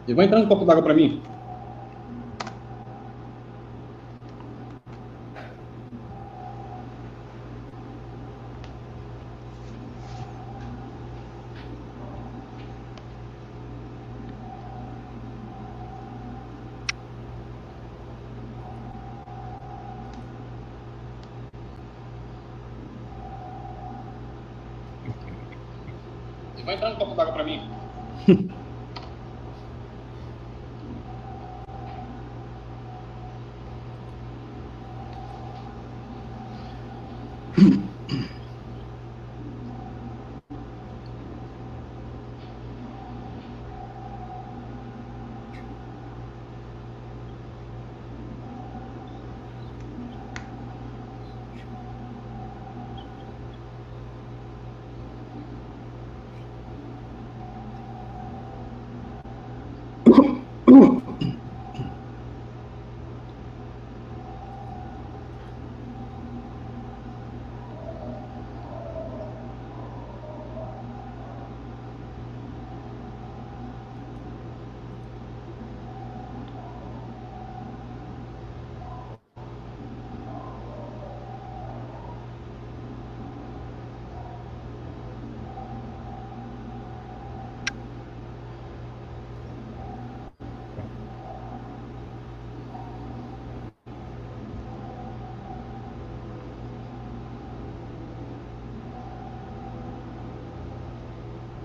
E vai entrar um copo d'água para mim. E vai entrar um copo d'água para mim.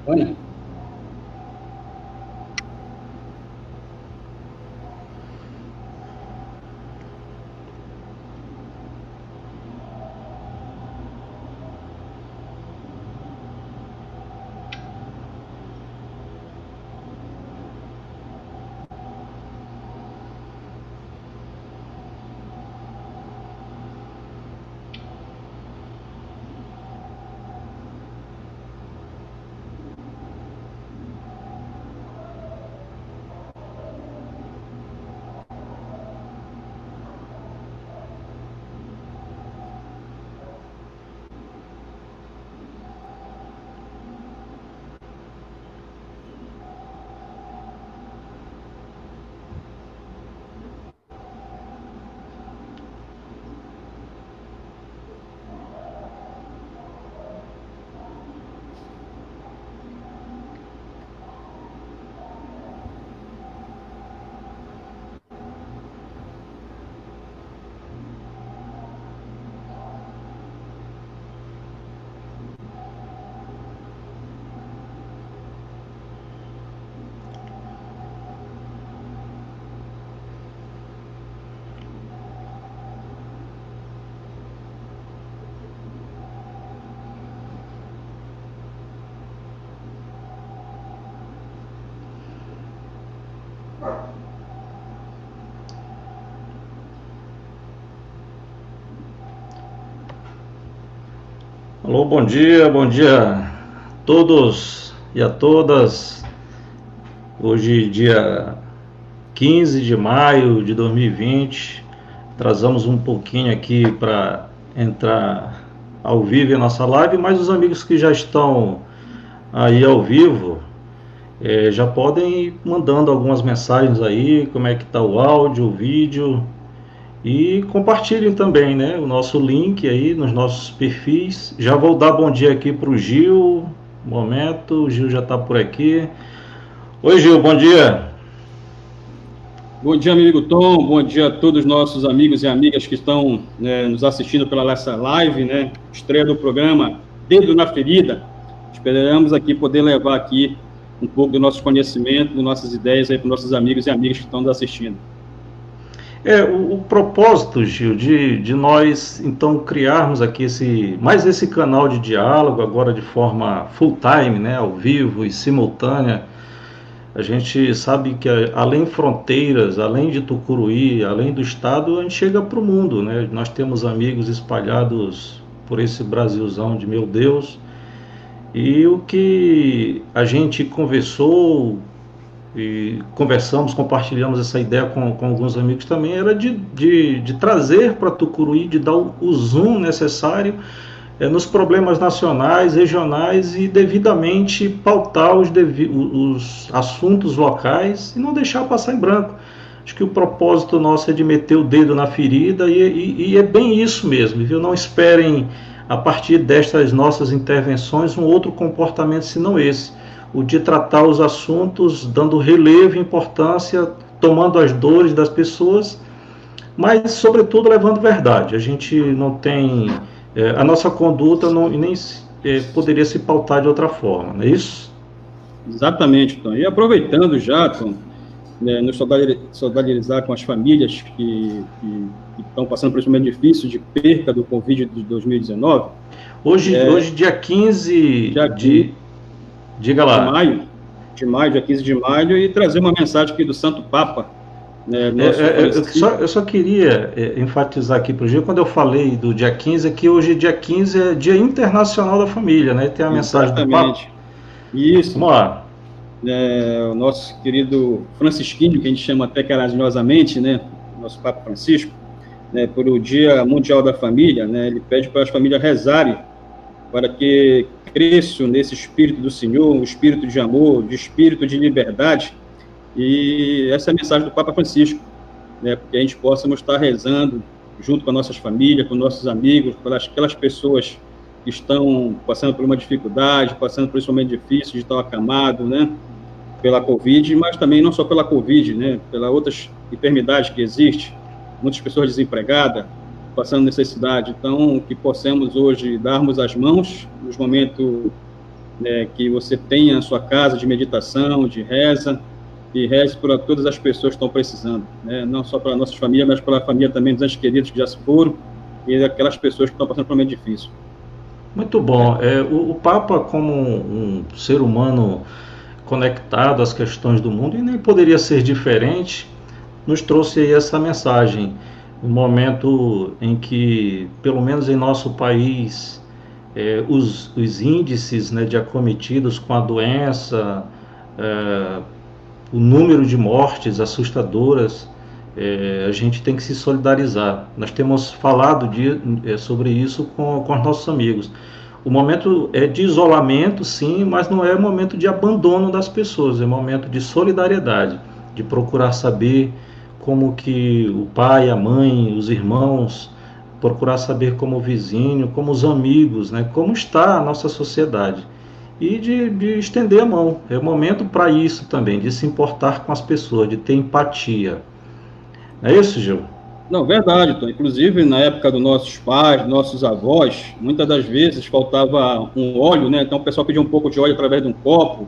Olha. Alô, bom dia a todos e a todas. Hoje, dia 15 de maio de 2020, atrasamos um pouquinho aqui para entrar ao vivo em nossa live, mas os amigos que já estão aí ao vivo já podem ir mandando algumas mensagens aí, como é que está o áudio, o vídeo. E compartilhem também, né, o nosso link aí nos nossos perfis. Já vou dar bom dia aqui para o Gil. Um momento, o Gil já está por aqui. Oi, Gil, bom dia. Bom dia, meu amigo Tom. Bom dia a todos os nossos amigos e amigas que estão nos assistindo pela essa live, né? Estreia do programa Dedo na Ferida. Esperamos aqui poder levar aqui um pouco do nosso conhecimento, das nossas ideias aí para os nossos amigos e amigas que estão nos assistindo. O propósito, Gil, de nós então criarmos aqui esse canal de diálogo agora de forma full time, né, ao vivo e simultânea. A gente sabe que além fronteiras, além de Tucuruí, além do estado, a gente chega para o mundo, né? Nós temos amigos espalhados por esse Brasilzão de meu Deus. E o que a gente conversou e conversamos, compartilhamos essa ideia com alguns amigos também, era de trazer para Tucuruí, de dar o zoom necessário nos problemas nacionais, regionais e devidamente pautar os assuntos locais e não deixar passar em branco. Acho que o propósito nosso é de meter o dedo na ferida e é bem isso mesmo, viu? Não esperem, a partir destas nossas intervenções, um outro comportamento senão esse, o de tratar os assuntos dando relevo e importância, tomando as dores das pessoas, mas, sobretudo, levando verdade. A gente não tem... a nossa conduta nem poderia se pautar de outra forma, não é isso? Exatamente, Tom. E aproveitando já, Tom, nos solidarizar com as famílias que estão passando por esse momento difícil de perca do Covid de 2019. Hoje dia 15 diga lá. De maio, dia 15 de maio, e trazer uma mensagem aqui do Santo Papa. Eu só queria enfatizar aqui para o Gil, quando eu falei do dia 15, é que hoje dia 15 é Dia Internacional da Família, né? Tem a mensagem do Papa. Isso. Vamos lá. O nosso querido Francisquinho, que a gente chama até carinhosamente, né? Nosso Papa Francisco, por o Dia Mundial da Família, né? Ele pede para as famílias rezarem para que cresçam nesse espírito do Senhor, um espírito de amor, de espírito de liberdade. E essa é a mensagem do Papa Francisco, né, porque a gente possamos estar rezando junto com as nossas famílias, com nossos amigos, pelas aquelas pessoas que estão passando por uma dificuldade, passando por esse momento difícil de estar acamado, né, pela Covid, mas também não só pela Covid, né, pelas outras enfermidades que existem, muitas pessoas desempregadas, passando necessidade. Então, que possamos hoje darmos as mãos nos momentos que você tenha a sua casa de meditação, de reza, e reze para todas as pessoas que estão precisando, né? Não só para nossas famílias, mas para a família também dos entes queridos que já se foram e aquelas pessoas que estão passando por um momento difícil. Muito bom. O Papa, como um ser humano conectado às questões do mundo, e nem poderia ser diferente, nos trouxe aí essa mensagem, um momento em que, pelo menos em nosso país, os índices, né, de acometidos com a doença, o número de mortes assustadoras, a gente tem que se solidarizar. Nós temos falado sobre isso com os nossos amigos. O momento é de isolamento, sim, mas não é momento de abandono das pessoas, é momento de solidariedade, de procurar saber como que o pai, a mãe, os irmãos, procurar saber como o vizinho, como os amigos, né, como está a nossa sociedade. E de estender a mão. É o momento para isso também, de se importar com as pessoas, de ter empatia. Não é isso, Gil? Não, verdade, Tom. Inclusive, na época dos nossos pais, nossos avós, muitas das vezes faltava um óleo, né? Então o pessoal pedia um pouco de óleo através de um copo,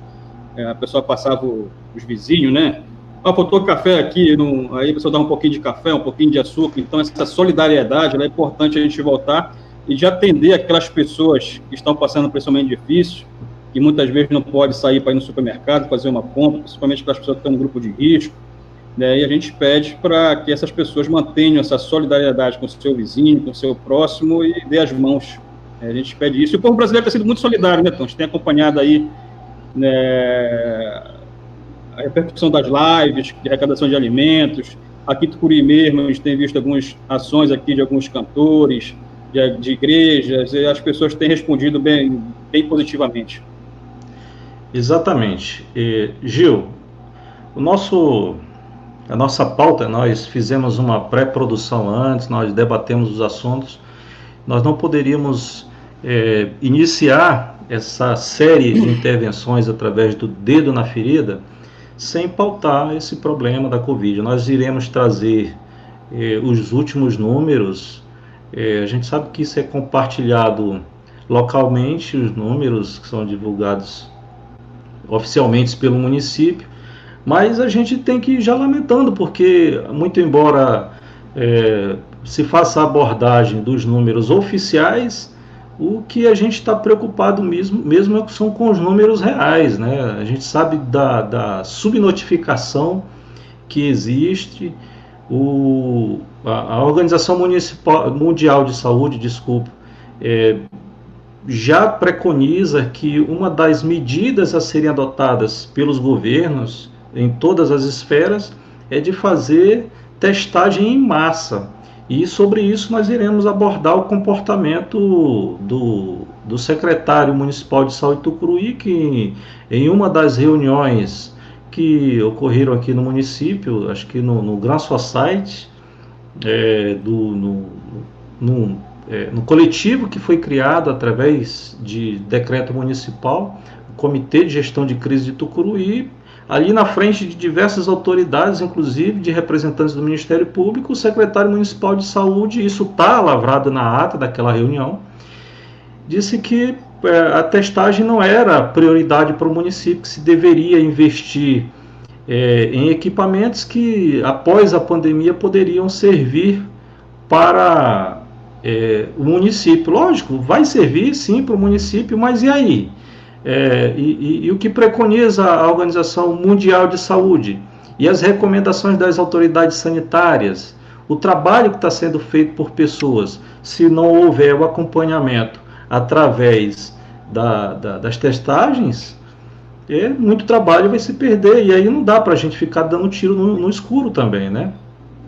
a pessoa passava os vizinhos, né? Faltou café aqui, aí a pessoa dá um pouquinho de café, um pouquinho de açúcar. Então essa solidariedade, é importante a gente voltar e de atender aquelas pessoas que estão passando por esse momento difícil, que muitas vezes não pode sair para ir no supermercado, fazer uma compra, principalmente para as pessoas que estão no grupo de risco, né? E a gente pede para que essas pessoas mantenham essa solidariedade com o seu vizinho, com o seu próximo e dê as mãos. A gente pede isso. E o povo brasileiro tem sido muito solidário, né, Tom? A gente tem acompanhado aí, né, a repercussão das lives, de arrecadação de alimentos. Aqui em Tucuruí mesmo, a gente tem visto algumas ações aqui de alguns cantores, de igrejas, e as pessoas têm respondido bem positivamente. Exatamente. Gil, a nossa pauta, nós fizemos uma pré-produção antes, nós debatemos os assuntos, nós não poderíamos iniciar essa série de intervenções através do dedo na ferida sem pautar esse problema da Covid. Nós iremos trazer os últimos números, a gente sabe que isso é compartilhado localmente, os números que são divulgados oficialmente pelo município, mas a gente tem que ir já lamentando, porque muito embora se faça a abordagem dos números oficiais, o que a gente está preocupado mesmo são com os números reais, né? A gente sabe da subnotificação que existe, a Organização Mundial de Saúde, já preconiza que uma das medidas a serem adotadas pelos governos em todas as esferas é de fazer testagem em massa. E sobre isso nós iremos abordar o comportamento do secretário municipal de saúde de Tucuruí, que em uma das reuniões que ocorreram aqui no município, acho que no Grand Society, no coletivo que foi criado através de decreto municipal, o Comitê de Gestão de Crise de Tucuruí, ali na frente de diversas autoridades, inclusive de representantes do Ministério Público, o secretário municipal de saúde, isso está lavrado na ata daquela reunião, disse que a testagem não era prioridade para o município, que se deveria investir em equipamentos que, após a pandemia, poderiam servir para o município. Lógico, vai servir sim para o município, mas e aí? E o que preconiza a Organização Mundial de Saúde e as recomendações das autoridades sanitárias, o trabalho que está sendo feito por pessoas, se não houver o acompanhamento através das testagens, muito trabalho vai se perder, e aí não dá para a gente ficar dando tiro no escuro também, né?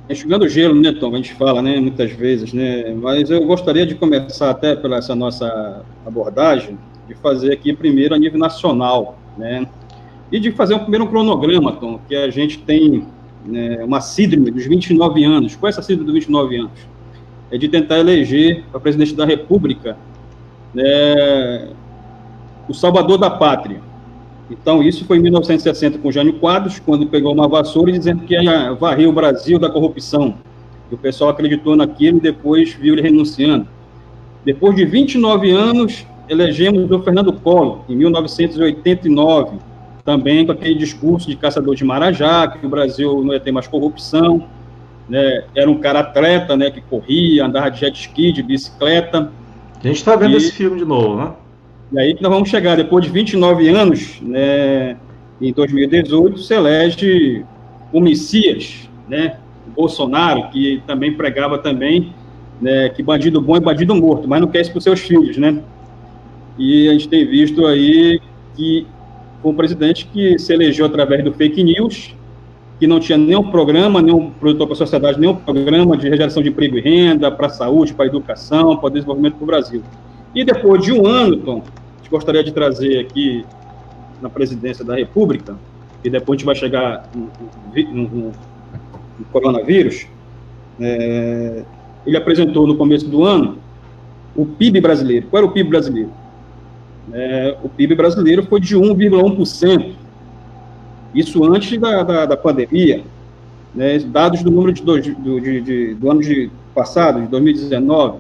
Enxugando gelo, né, Tom? A gente fala, né, muitas vezes, né? Mas eu gostaria de começar até pela essa nossa abordagem, de fazer aqui primeiro a nível nacional, né? E de fazer um primeiro cronograma, Tom, que a gente tem, né, uma síndrome dos 29 anos. Qual é essa síndrome dos 29 anos? É de tentar eleger para presidente da República, né, o salvador da pátria. Então, isso foi em 1960 com Jânio Quadros, quando pegou uma vassoura e dizendo que ia varrer o Brasil da corrupção. E o pessoal acreditou naquilo e depois viu ele renunciando. Depois de 29 anos, elegemos o Fernando Collor, em 1989, também com aquele discurso de caçador de Marajá, que o Brasil não ia ter mais corrupção, né? Era um cara atleta, né, que corria, andava de jet ski, de bicicleta. A gente está vendo esse filme de novo, né? E aí que nós vamos chegar, depois de 29 anos, né, em 2018, se elege o Messias, né, Bolsonaro, que também pregava também, né, que bandido bom é bandido morto, mas não quer isso para os seus filhos, né? E a gente tem visto aí que foi um presidente que se elegeu através do fake news, que não tinha nenhum programa, nenhum produtor para a sociedade, nenhum programa de geração de emprego e renda, para a saúde, para a educação, para o desenvolvimento do Brasil. E depois de um ano, Tom, a gente gostaria de trazer aqui na presidência da República, e depois a gente vai chegar no coronavírus, ele apresentou no começo do ano o PIB brasileiro. Qual era o PIB brasileiro? O PIB brasileiro foi de 1,1%. Isso antes da pandemia, né? Dados do número do ano passado, de 2019,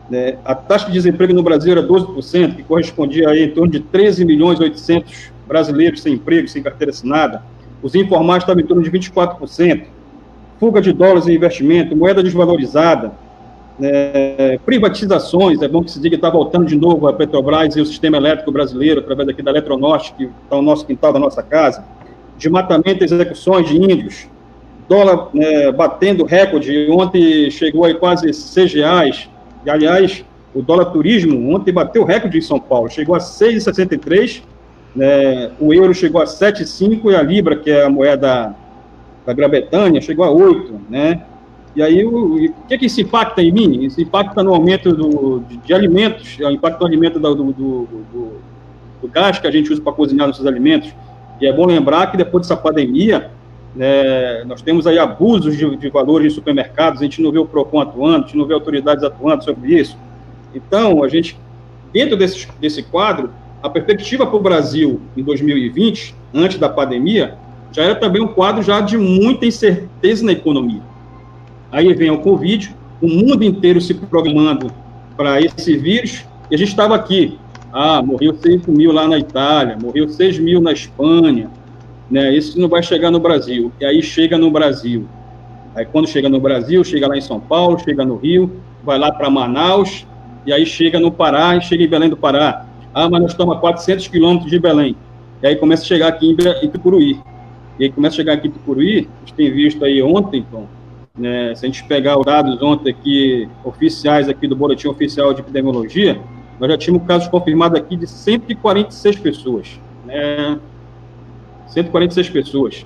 né? A taxa de desemprego no Brasil era 12%, que correspondia a em torno de 13.800.000 brasileiros sem emprego, sem carteira assinada. Os informais estavam em torno de 24%. Fuga de dólares em investimento, moeda desvalorizada, privatizações, é bom que se diga que está voltando de novo a Petrobras e o sistema elétrico brasileiro, através aqui da Eletronorte, que está no nosso quintal da nossa casa, desmatamento e execuções de índios, dólar batendo recorde, ontem chegou a quase R$6, e aliás, o dólar turismo ontem bateu recorde em São Paulo, chegou a 6,63, o euro chegou a 7,5 e a Libra, que é a moeda da Grã-Bretanha, chegou a 8, né? E aí, o que isso impacta em mim? Isso impacta no aumento de alimentos, impacta no alimento do gás que a gente usa para cozinhar nossos alimentos. E é bom lembrar que depois dessa pandemia, nós temos aí abusos de valores em supermercados, a gente não vê o PROCON atuando, a gente não vê autoridades atuando sobre isso. Então, a gente, dentro desse quadro, a perspectiva para o Brasil em 2020, antes da pandemia, já era também um quadro já de muita incerteza na economia. Aí vem o Covid, o mundo inteiro se programando para esse vírus, e a gente estava aqui. Morreu 5.000 lá na Itália, morreu 6.000 na Espanha, né? Isso não vai chegar no Brasil. E aí chega no Brasil. Aí quando chega no Brasil, chega lá em São Paulo, chega no Rio, vai lá para Manaus, e aí chega no Pará, e chega em Belém do Pará. Mas nós estamos a 400 quilômetros de Belém. E aí começa a chegar aqui em Tucuruí. E aí começa a chegar aqui em Tucuruí, a gente tem visto aí ontem, então, se a gente pegar os dados ontem aqui, oficiais aqui do Boletim Oficial de Epidemiologia, nós já tínhamos casos confirmados aqui de 146 pessoas, 146 pessoas,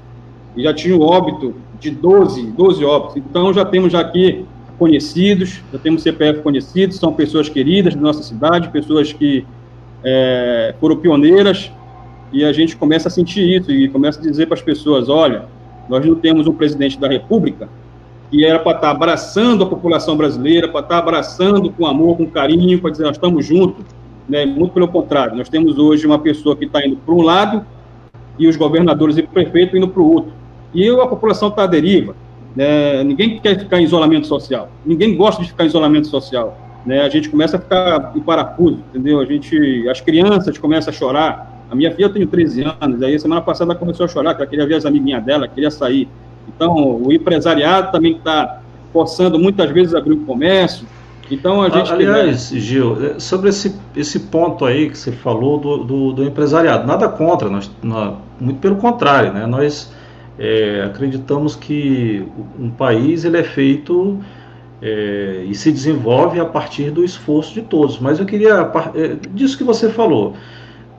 e já tinha o óbito de 12 óbitos, então já temos já aqui conhecidos, já temos CPF conhecidos, são pessoas queridas da nossa cidade, pessoas que foram pioneiras, e a gente começa a sentir isso, e começa a dizer para as pessoas, olha, nós não temos um presidente da República que era para estar abraçando a população brasileira, para estar abraçando com amor, com carinho, para dizer, nós estamos juntos, né? Muito pelo contrário, nós temos hoje uma pessoa que está indo para um lado, e os governadores e prefeitos indo para o outro. E a população está à deriva, né? Ninguém quer ficar em isolamento social, ninguém gosta de ficar em isolamento social, né? A gente começa a ficar em parafuso, entendeu? As crianças começam a chorar. A minha filha tem 13 anos, aí semana passada ela começou a chorar, que ela queria ver as amiguinhas dela, queria sair. Então, o empresariado também está forçando muitas vezes a abrir o comércio. Então, a gente... Aliás, Gil, sobre esse ponto aí que você falou do empresariado, nada contra, muito pelo contrário, né? Nós acreditamos que um país ele é feito e se desenvolve a partir do esforço de todos. Mas eu queria, disso que você falou,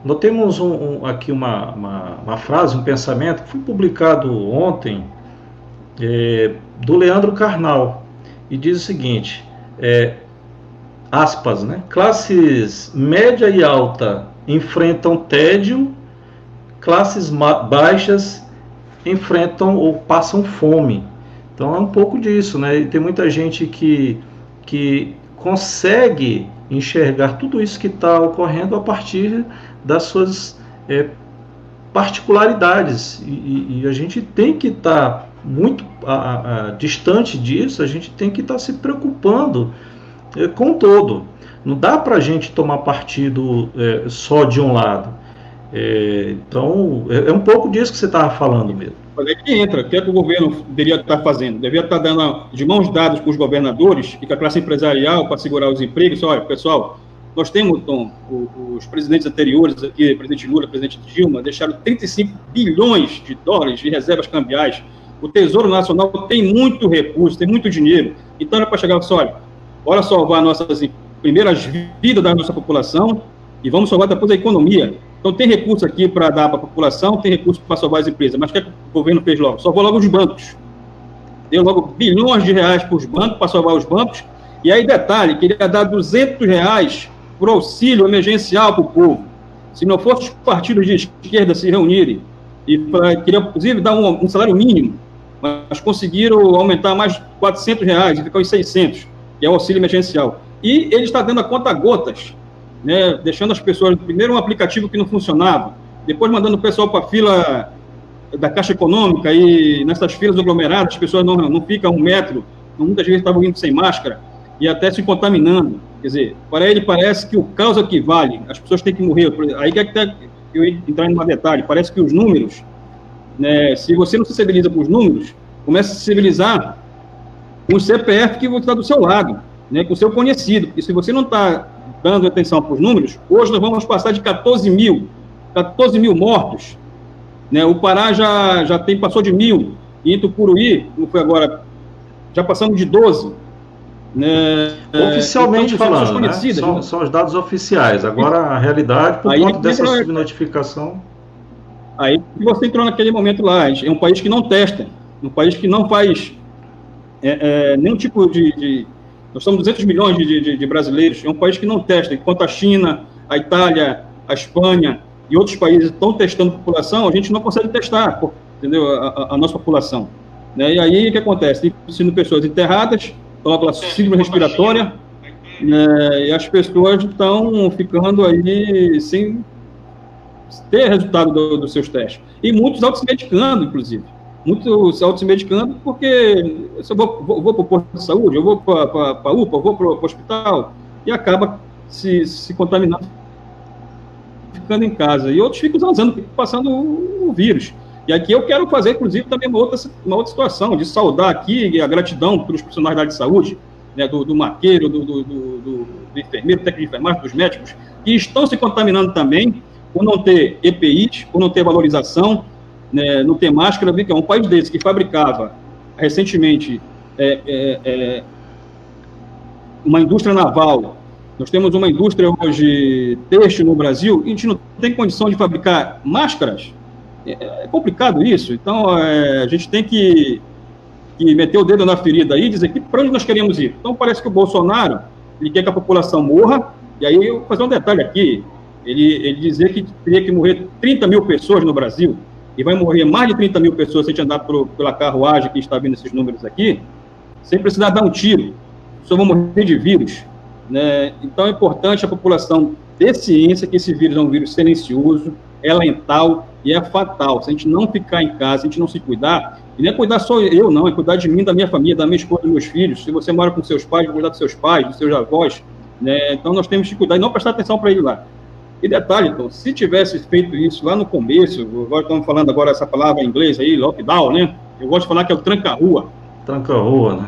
nós temos aqui uma frase, um pensamento que foi publicado ontem, do Leandro Carnal, e diz o seguinte, aspas, né? Classes média e alta enfrentam tédio, classes baixas enfrentam ou passam fome. Então é um pouco disso, né? E tem muita gente que consegue enxergar tudo isso que está ocorrendo a partir das suas particularidades, e a gente tem que estar muito distante disso, a gente tem que estar se preocupando com o todo. Não dá para a gente tomar partido só de um lado. Então, é um pouco disso que você estava falando mesmo. Mas é que entra, o que é que o governo deveria estar fazendo? Deveria estar dando de mãos dadas com os governadores e com a classe empresarial para segurar os empregos. Olha, pessoal, nós temos, Tom, os presidentes anteriores aqui, presidente Lula, presidente Dilma, deixaram 35 bilhões de dólares de reservas cambiais. O Tesouro Nacional tem muito recurso, tem muito dinheiro. Então era para chegar e falar, olha, bora salvar nossas primeiras vidas da nossa população e vamos salvar depois a economia. Então tem recurso aqui para dar para a população, tem recurso para salvar as empresas. Mas o que o governo fez logo? Salvou logo os bancos. Deu logo bilhões de reais para os bancos, para salvar os bancos. E aí, detalhe, queria dar R$200 para o auxílio emergencial para o povo. Se não fosse os partidos de esquerda se reunirem, e queria, inclusive, dar um salário mínimo, mas conseguiram aumentar mais R$400 e ficou em 600, que é o auxílio emergencial. E ele está dando a conta gotas, né, deixando as pessoas, primeiro um aplicativo que não funcionava, depois mandando o pessoal para a fila da Caixa Econômica, e nessas filas aglomeradas, as pessoas não ficam 1 metro, muitas vezes estavam indo sem máscara, e até se contaminando. Quer dizer, para ele parece que o caos é que vale, as pessoas têm que morrer. Aí que eu ia entrar em um detalhe, parece que os números, né, se você não se sensibiliza com os números, começa a se sensibilizar com o CPF que está do seu lado, né, com o seu conhecido, porque se você não está dando atenção para os números, hoje nós vamos passar de 14 mil mortos, né, o Pará já passou de 1.000, e em Tucuruí, como foi agora, já passamos de 12, né, oficialmente então, falando, né? São os dados oficiais. Agora a realidade, por conta dessa subnotificação. Aí você entrou naquele momento lá. É um país que não testa, um país que não faz nenhum tipo de. Nós somos 200 milhões de brasileiros. É um país que não testa. Enquanto a China, a Itália, a Espanha e outros países estão testando a população, a gente não consegue testar, entendeu? A nossa população. Né? E aí o que acontece? Sendo pessoas enterradas, pela síndrome respiratória, e as pessoas estão ficando aí sem ter resultado dos seus testes. E muitos auto-medicando, inclusive. Muitos auto-medicando porque eu vou para o posto de saúde, eu vou para a UPA, eu vou para o hospital, e acaba se contaminando, ficando em casa. E outros ficam usando, passando o vírus. E aqui eu quero fazer, inclusive, também uma outra situação, de saudar aqui a gratidão pelos profissionais da área de saúde, né, do maqueiro, do enfermeiro, técnico de enfermagem, dos médicos, que estão se contaminando também por não ter EPIs, por não ter valorização, né, não ter máscara. É um país desse que fabricava recentemente uma indústria naval. Nós temos uma indústria hoje têxtil no Brasil, e a gente não tem condição de fabricar máscaras. É complicado isso. Então a gente tem que que meteu o dedo na ferida aí, dizer que para onde nós queremos ir. Então parece que o Bolsonaro, ele quer que a população morra, e aí eu vou fazer um detalhe aqui, ele dizer que teria que morrer 30 mil pessoas no Brasil, e vai morrer mais de 30 mil pessoas se a gente andar pela carruagem que está vendo esses números aqui, sem precisar dar um tiro, só vão morrer de vírus, né? Então é importante a população ter ciência que esse vírus é um vírus silencioso, é letal e é fatal. Se a gente não ficar em casa, se a gente não se cuidar, e não é cuidar só eu, não, é cuidar de mim, da minha família, da minha esposa, dos meus filhos. Se você mora com seus pais, cuidar dos seus pais, dos seus avós, né? Então nós temos que cuidar e não prestar atenção para ele lá. E detalhe, então, se tivesse feito isso lá no começo, agora estamos falando agora essa palavra em inglês aí, lockdown, né? Eu gosto de falar que é o tranca-rua. Tranca-rua, né?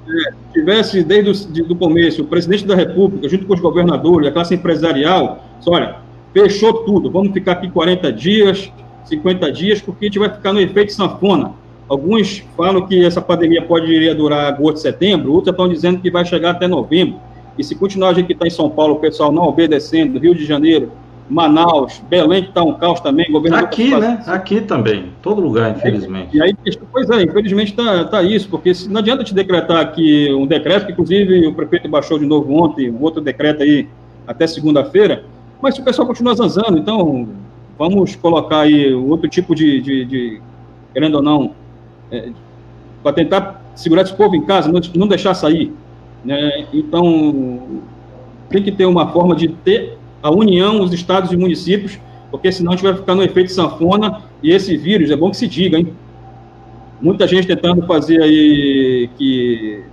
Se tivesse desde o começo o presidente da República, junto com os governadores, a classe empresarial, olha, fechou tudo, vamos ficar aqui 40 dias, 50 dias, porque a gente vai ficar no efeito sanfona. Alguns falam que essa pandemia poderia durar agosto, setembro, outros estão dizendo que vai chegar até novembro. E se continuar a gente que está em São Paulo, o pessoal não obedecendo, Rio de Janeiro, Manaus, Belém, que está um caos também, governo aqui, né? Aqui também, todo lugar, infelizmente. E aí, pois é, infelizmente está isso, porque não adianta te decretar aqui um decreto, que inclusive o prefeito baixou de novo ontem, um outro decreto aí até segunda-feira, mas se o pessoal continua zanzando, então vamos colocar aí outro tipo de querendo ou não, para tentar segurar esse povo em casa, não deixar sair, né? Então, tem que ter uma forma de ter a união, os estados e municípios, porque senão a gente vai ficar no efeito sanfona, e esse vírus, é bom que se diga, hein? Muita gente tentando fazer aí que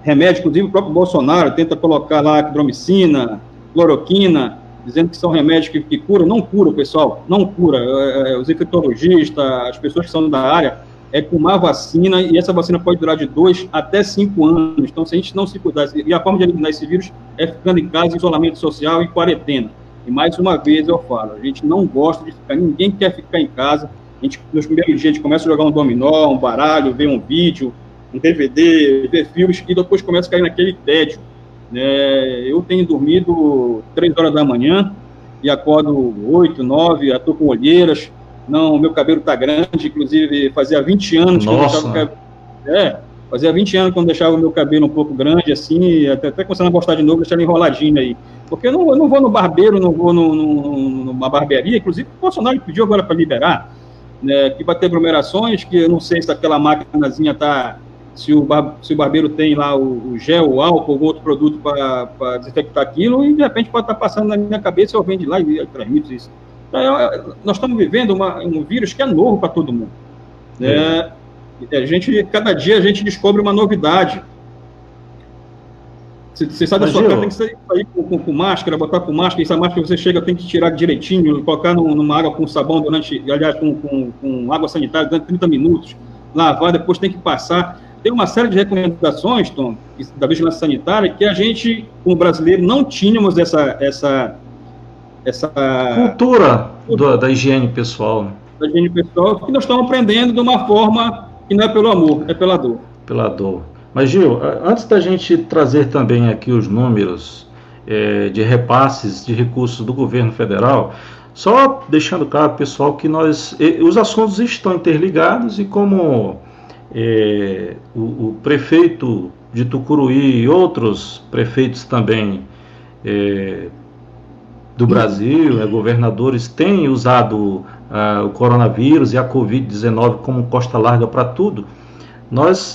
remédio, inclusive o próprio Bolsonaro tenta colocar lá dromicina, cloroquina, dizendo que são remédios que curam. Não cura, pessoal, não cura. Os infectologistas, as pessoas que são da área, é com uma vacina, e essa vacina pode durar de 2 até 5 anos. Então, se a gente não se cuidar, e a forma de eliminar esse vírus é ficando em casa, isolamento social e quarentena. E mais uma vez eu falo, a gente não gosta de ficar, ninguém quer ficar em casa. A gente, nos primeiros dias, a gente começa a jogar um dominó, um baralho, ver um vídeo, um DVD, ver filmes, e depois começa a cair naquele tédio. Eu tenho dormido 3 horas da manhã e acordo 8, 9, já estou com olheiras. Não, meu cabelo está grande, inclusive fazia 20 anos que eu deixava o cabelo. Fazia 20 anos que eu deixava o meu cabelo um pouco grande, assim, até começando a gostar de novo, deixar ele enroladinho aí. Porque eu não vou no barbeiro, não vou numa barbearia, inclusive o Bolsonaro pediu agora para liberar, né, que vai ter aglomerações, que eu não sei se aquela máquinazinha está, se o barbeiro tem lá o gel, o álcool, algum outro produto para desinfectar aquilo, e de repente pode estar passando na minha cabeça, eu venho de lá e transmito isso. Nós estamos vivendo um vírus que é novo para todo mundo. Cada dia a gente descobre uma novidade. Você sai da sua casa, tem que sair com máscara, botar com máscara, e essa máscara você chega, tem que tirar direitinho, colocar numa água com sabão, aliás, com água sanitária durante 30 minutos, lavar, depois tem que passar. Tem uma série de recomendações, Tom, da vigilância sanitária, que a gente, como brasileiro, não tínhamos essa cultura da higiene pessoal. Da higiene pessoal, que nós estamos aprendendo de uma forma que não é pelo amor, é pela dor. Pela dor. Mas, Gil, antes da gente trazer também aqui os números de repasses de recursos do governo federal, só deixando claro, pessoal, que os assuntos estão interligados, e como o prefeito de Tucuruí e outros prefeitos também do Brasil, governadores, têm usado o coronavírus e a Covid-19 como costa larga para tudo,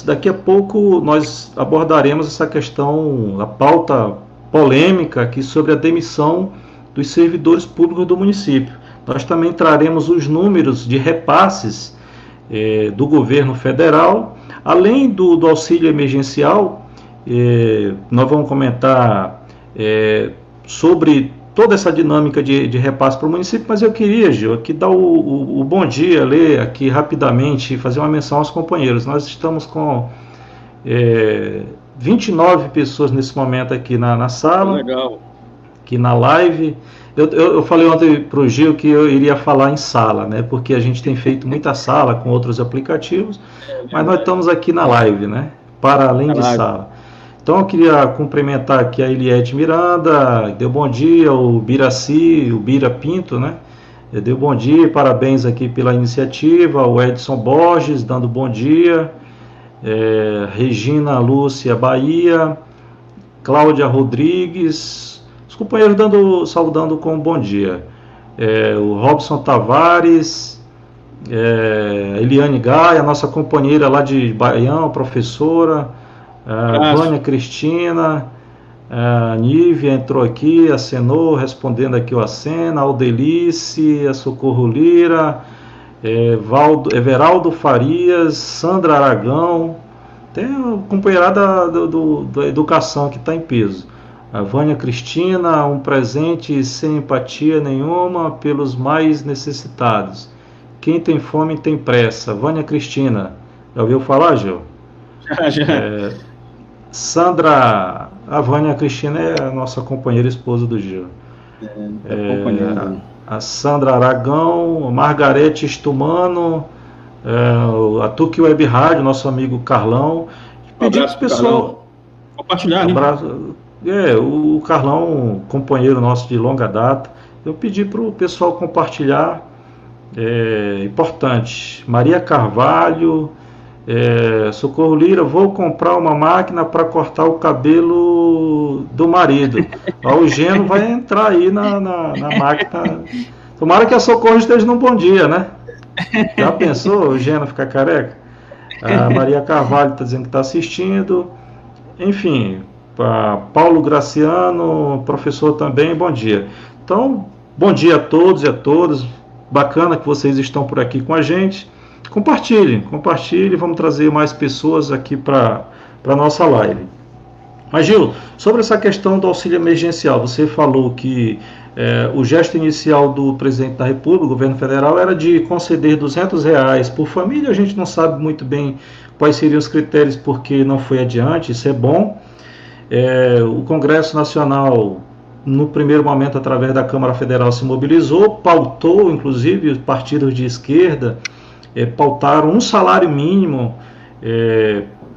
daqui a pouco nós abordaremos essa questão, a pauta polêmica aqui sobre a demissão dos servidores públicos do município. Nós também traremos os números de repasses do governo federal, além do auxílio emergencial. Nós vamos comentar sobre toda essa dinâmica de repasse para o município, mas eu queria, Gil, aqui dar o bom dia, ler aqui rapidamente e fazer uma menção aos companheiros. Nós estamos com 29 pessoas nesse momento aqui na sala, legal, aqui na live. Eu falei ontem para o Gil que eu iria falar em sala, né, porque a gente tem feito muita sala com outros aplicativos, mas nós estamos aqui na live, né, para além de sala. Então eu queria cumprimentar aqui a Eliette Miranda, deu bom dia, o Biraci, o Bira Pinto, né? Eu dei bom dia, parabéns aqui pela iniciativa. O Edson Borges dando bom dia. Regina Lúcia Bahia, Cláudia Rodrigues, os companheiros saudando com bom dia. O Robson Tavares, Eliane Gaia, nossa companheira lá de Baião, professora, Vânia Cristina, a Nívia entrou aqui, acenou, respondendo aqui o acena, Aldelice, a Socorro Lira, Everaldo Farias, Sandra Aragão, tem a companheirada da educação que está em peso. A Vânia Cristina, um presente sem empatia nenhuma pelos mais necessitados. Quem tem fome tem pressa. Vânia Cristina, já ouviu falar, Gil? Já. Sandra, a Vânia Cristina é a nossa companheira esposa do Gil. A Sandra Aragão, Margarete Estumano, a Tuque Web Rádio, nosso amigo Carlão. Pedir para o pessoal compartilhar, né? O Carlão, companheiro nosso de longa data, eu pedi para o pessoal compartilhar, importante. Maria Carvalho, Socorro Lira, vou comprar uma máquina para cortar o cabelo do marido. O Geno vai entrar aí na máquina. Tomara que a Socorro esteja num bom dia, né? Já pensou o Geno ficar careca? A Maria Carvalho está dizendo que está assistindo. Enfim, Paulo Graciano, professor também, bom dia. Então, bom dia a todos e a todas. Bacana que vocês estão por aqui com a gente. Compartilhem, vamos trazer mais pessoas aqui para a nossa live. Mas, Gil, sobre essa questão do auxílio emergencial, você falou que o gesto inicial do presidente da República, o governo federal, era de conceder R$200 por família. A gente não sabe muito bem quais seriam os critérios porque não foi adiante, isso é bom. O Congresso Nacional, no primeiro momento, através da Câmara Federal, se mobilizou, pautou, inclusive, os partidos de esquerda, pautaram um salário mínimo.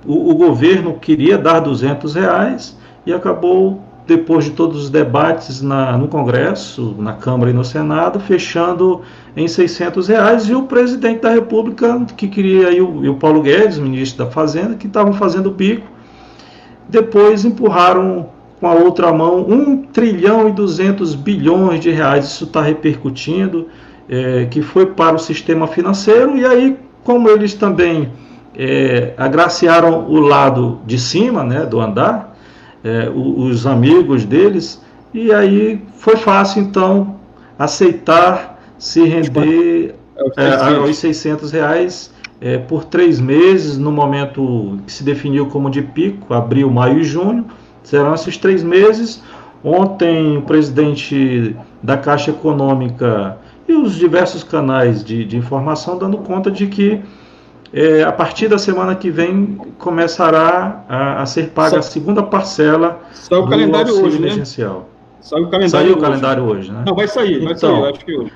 O governo queria dar R$200 e acabou, depois de todos os debates no Congresso, na Câmara e no Senado, fechando em R$600, e o presidente da República, que queria, e o Paulo Guedes, ministro da Fazenda, que estavam fazendo o bico, depois empurraram com a outra mão R$1,2 trilhão, isso está repercutindo, que foi para o sistema financeiro, e aí, como eles também agraciaram o lado de cima, né, do andar, os amigos deles, e aí foi fácil, então, aceitar se render aos R$600 por 3 meses, no momento que se definiu como de pico, abril, maio e junho, serão esses 3 meses. Ontem, o presidente da Caixa Econômica e os diversos canais de informação dando conta de que a partir da semana que vem começará a ser paga a segunda parcela do auxílio emergencial. Saiu o calendário hoje, né? Não, vai sair, eu acho que hoje.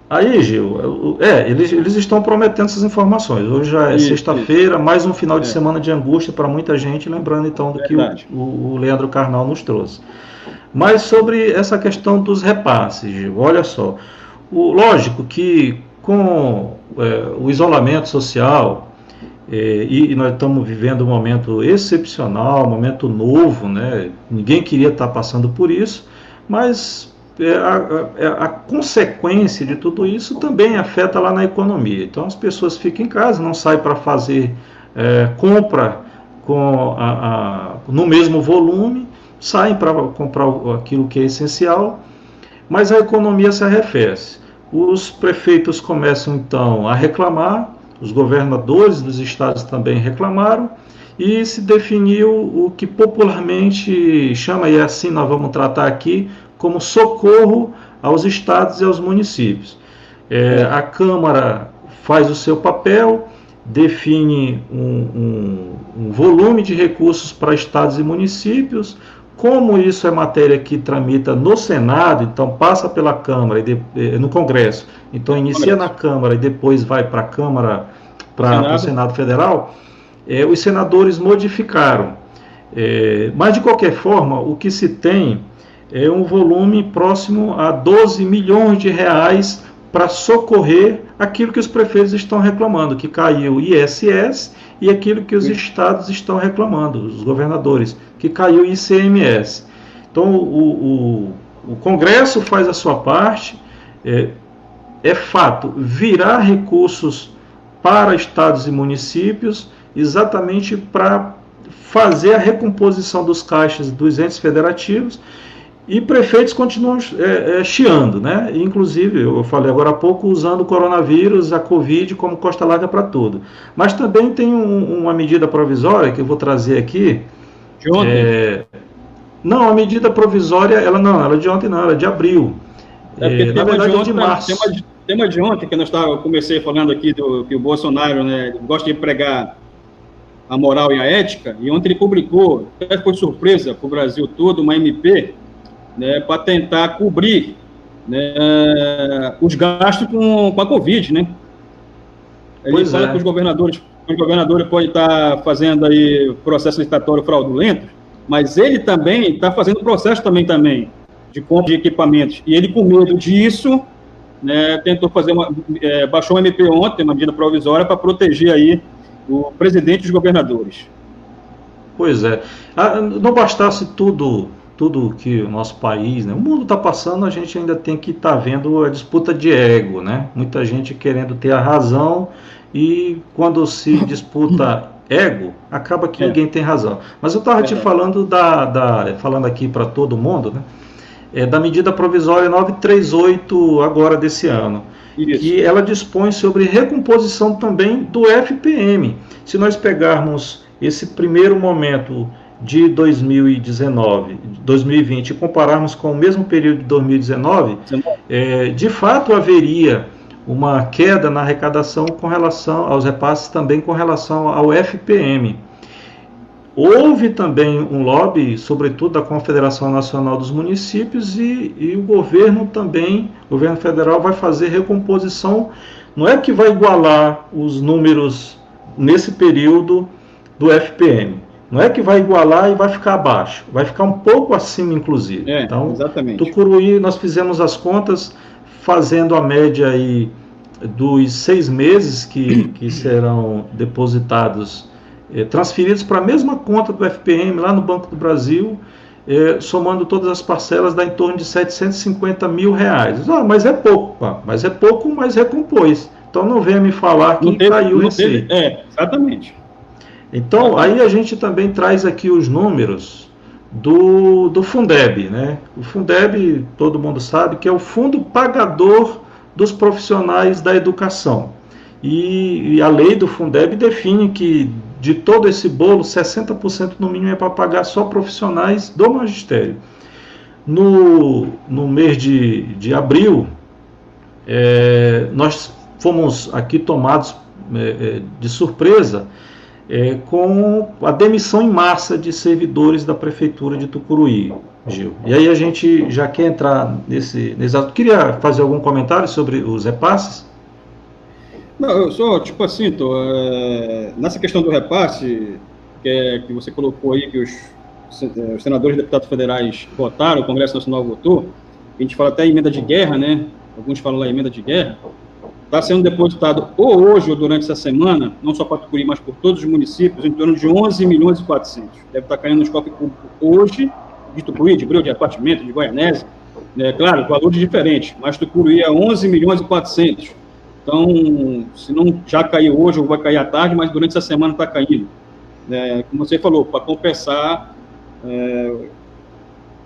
Aí, Gil, eles estão prometendo essas informações. Hoje já é sexta-feira, mais um final de semana de angústia para muita gente, lembrando então do que o Leandro Carnal nos trouxe. Mas sobre essa questão dos repasses, Gil, olha só. Lógico que com o isolamento social, e nós estamos vivendo um momento excepcional, um momento novo, né? Ninguém queria estar passando por isso, mas a consequência de tudo isso também afeta lá na economia. Então as pessoas ficam em casa, não saem para fazer compra no mesmo volume, saem para comprar aquilo que é essencial, mas a economia se arrefece. Os prefeitos começam então a reclamar, os governadores dos estados também reclamaram, e se definiu o que popularmente chama, e assim nós vamos tratar aqui, como socorro aos estados e aos municípios. A Câmara faz o seu papel, define um volume de recursos para estados e municípios. Como isso é matéria que tramita no Senado, então passa pela Câmara, no Congresso, então inicia na Câmara e depois vai para a Câmara, para o Senado Federal, os senadores modificaram. Mas, de qualquer forma, o que se tem é um volume próximo a R$12 milhões para socorrer aquilo que os prefeitos estão reclamando, que caiu o ISS, e aquilo que os estados estão reclamando, os governadores, que caiu o ICMS. Então, o Congresso faz a sua parte, é fato, virar recursos para estados e municípios, exatamente para fazer a recomposição dos caixas dos entes federativos, e prefeitos continuam chiando, né? Inclusive, eu falei agora há pouco, usando o coronavírus, a Covid como costa larga para tudo. Mas também tem uma medida provisória que eu vou trazer aqui. De ontem? Não, a medida provisória, ela é de ontem não, ela é de abril. Na verdade, é de março. Tema de ontem, que eu comecei falando aqui que o Bolsonaro, né, gosta de pregar a moral e a ética, e ontem ele publicou, até foi surpresa para o Brasil todo, uma MP, né, para tentar cobrir, né, os gastos com a Covid, né? Ele fala que os governadores podem estar fazendo aí processo licitatório fraudulento, mas ele também está fazendo processo também de compra de equipamentos, e ele, com medo disso, né, tentou baixou uma MP ontem, uma medida provisória, para proteger aí o presidente e os governadores. Pois é. Não bastasse tudo que o nosso país, né, o mundo está passando, a gente ainda tem que estar vendo a disputa de ego, né? Muita gente querendo ter a razão, e quando se disputa ego, acaba que ninguém tem razão. Mas eu estava te falando falando aqui para todo mundo, né? Da medida provisória 938 agora desse ano. Isso. Que ela dispõe sobre recomposição também do FPM. Se nós pegarmos esse primeiro momento de 2020 e compararmos com o mesmo período de 2019, de fato haveria uma queda na arrecadação com relação aos repasses, também com relação ao FPM. Houve também um lobby, sobretudo da Confederação Nacional dos Municípios, e o governo também, o governo federal, vai fazer recomposição. Não é que vai igualar os números nesse período do FPM. Não é que vai igualar e vai ficar abaixo. Vai ficar um pouco acima, inclusive. Então, exatamente. Tucuruí, nós fizemos as contas, fazendo a média aí dos 6 meses que serão depositados, transferidos para a mesma conta do FPM lá no Banco do Brasil, somando todas as parcelas, dá em torno de R$750 mil. Mas é pouco, mas recompôs. Então não venha me falar que caiu receita. Exatamente. Então aí a gente também traz aqui os números do Fundeb, né? O Fundeb, todo mundo sabe que é o fundo pagador dos profissionais da educação. E a lei do Fundeb define que de todo esse bolo, 60% no mínimo é para pagar só profissionais do magistério. No mês de abril, nós fomos aqui tomados de surpresa com a demissão em massa de servidores da Prefeitura de Tucuruí, Gil. E aí a gente já quer entrar nesse ato. Queria fazer algum comentário sobre os repasses? Não, eu só, nessa questão do repasse, que você colocou aí, que os senadores e deputados federais votaram, o Congresso Nacional votou, a gente fala até emenda de guerra, né? Alguns falam lá emenda de guerra, está sendo depositado ou hoje ou durante essa semana, não só para Tucuruí, mas por todos os municípios, em torno de 11 milhões e 400. Deve estar caindo nos cofres públicos hoje, de Tucuruí, de Breu, de Apartimento, de Goianésia, claro, valores diferentes, mas Tucuruí é 11 milhões e 400. Então, se não já caiu hoje, ou vai cair à tarde, mas durante essa semana está caindo. Como você falou, para compensar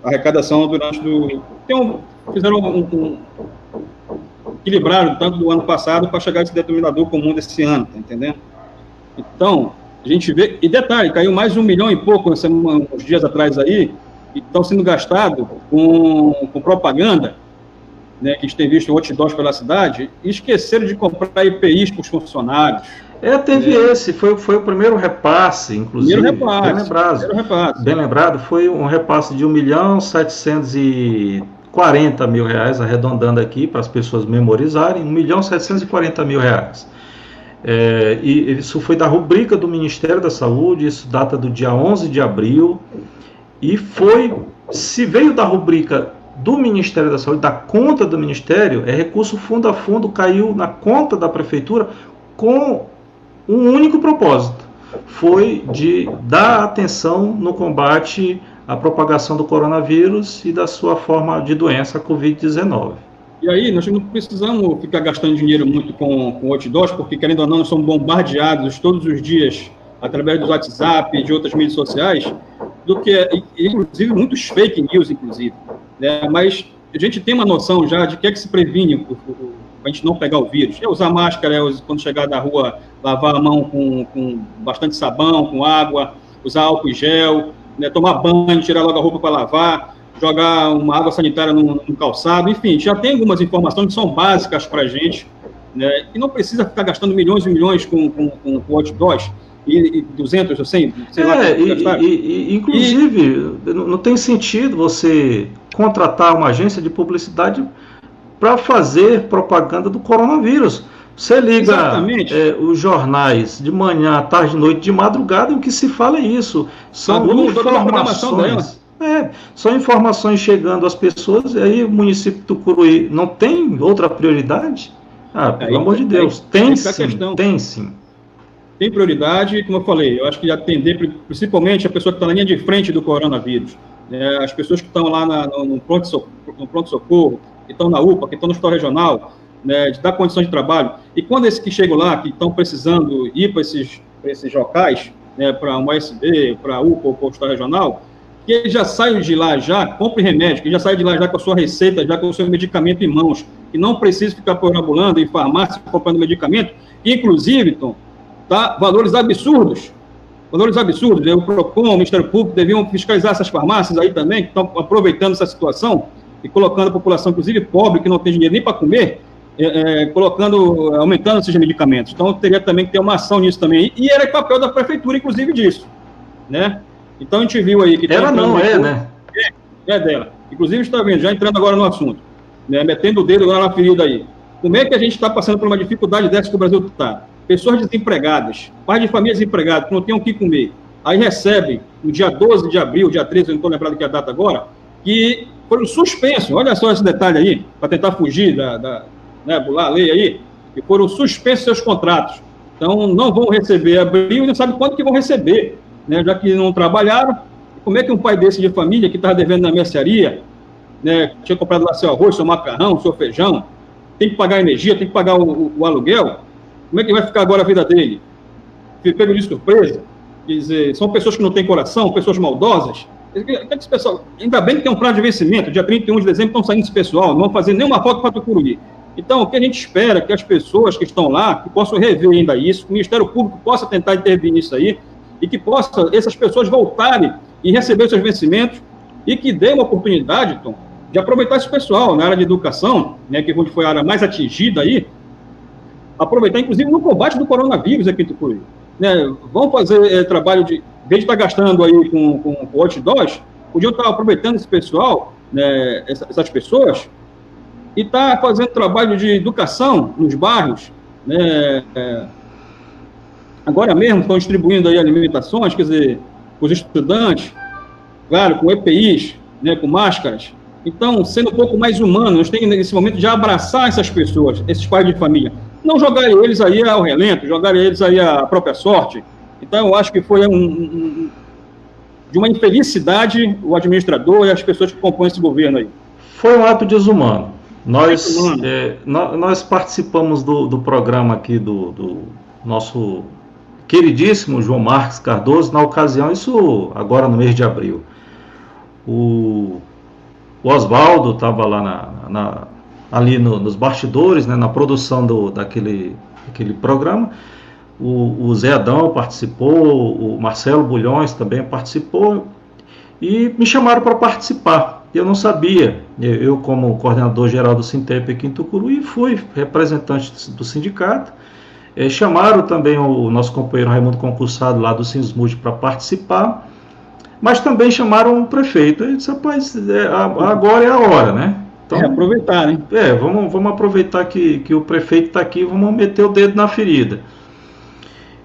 a arrecadação durante fizeram equilibraram tanto do ano passado para chegar a esse denominador comum desse ano, tá entendendo? Então, a gente vê, e detalhe, caiu mais de 1 milhão e pouco uns dias atrás aí, e estão sendo gastados com propaganda, né, que a gente tem visto outdoors pela cidade, e esqueceram de comprar EPIs para os funcionários. Teve esse, foi o primeiro repasse, inclusive. Primeiro repasse. Bem lembrado, foi um repasse de R$1.740.000, arredondando aqui para as pessoas memorizarem, R$1.740.000. E isso foi da rubrica do Ministério da Saúde, isso data do dia 11 de abril, e se veio da rubrica do Ministério da Saúde, da conta do Ministério, recurso fundo a fundo, caiu na conta da Prefeitura com um único propósito, foi de dar atenção no combate à propagação do coronavírus e da sua forma de doença, a Covid-19. E aí, nós não precisamos ficar gastando dinheiro muito com outdoors, porque, querendo ou não, nós somos bombardeados todos os dias, através do WhatsApp e de outras mídias sociais, do que, inclusive, muitos fake news, inclusive. Né? Mas a gente tem uma noção já de que é que se previne para a gente não pegar o vírus. É usar máscara, quando chegar da rua, lavar a mão com bastante sabão, com água, usar álcool e gel, né? Tomar banho, tirar logo a roupa para lavar, jogar uma água sanitária no calçado, enfim, já tem algumas informações que são básicas para a gente, né? E não precisa ficar gastando milhões e milhões com outdoors, e 200 ou 100, sei lá. Inclusive, não tem sentido você contratar uma agência de publicidade para fazer propaganda do coronavírus. Você liga os jornais de manhã, tarde, noite, de madrugada, e o que se fala é isso. São informações. São informações chegando às pessoas, e aí o município do Tucuruí não tem outra prioridade? Pelo amor de Deus, tem sim. Tem prioridade, como eu falei, eu acho que atender principalmente a pessoa que está na linha de frente do coronavírus, né, as pessoas que estão lá no pronto-socorro, que estão na UPA, que estão no hospital regional, né, de dar condições de trabalho. E quando esses que chegam lá, que estão precisando ir para esses locais, né, para uma USB, para a UPA ou para o hospital regional, que eles já saiam de lá já, compre remédio, que já saiam de lá já com a sua receita, já com o seu medicamento em mãos, que não precisa ficar perambulando em farmácia comprando medicamento, inclusive, Tom, tá, valores absurdos, o PROCON, o Ministério Público deviam fiscalizar essas farmácias aí também, que estão aproveitando essa situação e colocando a população, inclusive pobre, que não tem dinheiro nem para comer, aumentando esses medicamentos. Então, teria também que ter uma ação nisso também. E era papel da prefeitura, inclusive, disso, né? Então, a gente viu aí que... né? É dela. Inclusive, está vendo, já entrando agora no assunto, né? Metendo o dedo agora na ferida aí. Como é que a gente está passando por uma dificuldade dessa que o Brasil está? Pessoas desempregadas, pais de famílias desempregadas, que não têm o que comer. Aí recebem, no dia 12 de abril, dia 13, eu não estou lembrado que é a data agora, que foram suspensos, olha só esse detalhe aí, para tentar fugir bular a lei aí, que foram suspensos seus contratos. Então, não vão receber abril e não sabem quando que vão receber, né, já que não trabalharam. Como é que um pai desse de família, que estava devendo na mercearia, né, tinha comprado lá seu arroz, seu macarrão, seu feijão, tem que pagar a energia, tem que pagar o aluguel, como é que vai ficar agora a vida dele? Pego de surpresa? Quer dizer, são pessoas que não têm coração, pessoas maldosas. Esse pessoal, ainda bem que tem um prazo de vencimento, dia 31 de dezembro estão saindo esse pessoal, não vão fazer nenhuma foto para Tucuruí. Então, o que a gente espera é que as pessoas que estão lá, que possam rever ainda isso, que o Ministério Público possa tentar intervir nisso aí, e que possa essas pessoas voltarem e receber os seus vencimentos, e que dê uma oportunidade, Tom, de aproveitar esse pessoal na área de educação, né, que foi a área mais atingida aí, aproveitar, inclusive, no combate do coronavírus aqui em Tucuruí. Né, vão fazer trabalho de... Em vez de estar gastando aí com outdoors, podiam estar aproveitando esse pessoal, né, essas pessoas, e estar fazendo trabalho de educação nos bairros, né, agora mesmo estão distribuindo aí alimentações, quer dizer, os estudantes, claro, com EPIs, né, com máscaras. Então, sendo um pouco mais humano, nós temos nesse momento de abraçar essas pessoas, esses pais de família. Não jogar eles aí ao relento, jogar eles aí à própria sorte. Então, eu acho que foi de uma infelicidade o administrador e as pessoas que compõem esse governo aí. Foi um ato desumano. Nós participamos do programa aqui do nosso queridíssimo João Marques Cardoso, na ocasião, isso agora no mês de abril. O Oswaldo estava lá ali nos bastidores, né, na produção daquele programa. O Zé Adão participou, o Marcelo Bulhões também participou, e me chamaram para participar. Eu não sabia, eu como coordenador geral do Sintep aqui em Tucuruí, fui representante do sindicato. Chamaram também o nosso companheiro Raimundo Concursado lá do Sinsmud para participar, mas também chamaram o prefeito. Eu disse, rapaz, agora é a hora, né? Então, aproveitar, né? Vamos aproveitar que o prefeito está aqui, vamos meter o dedo na ferida.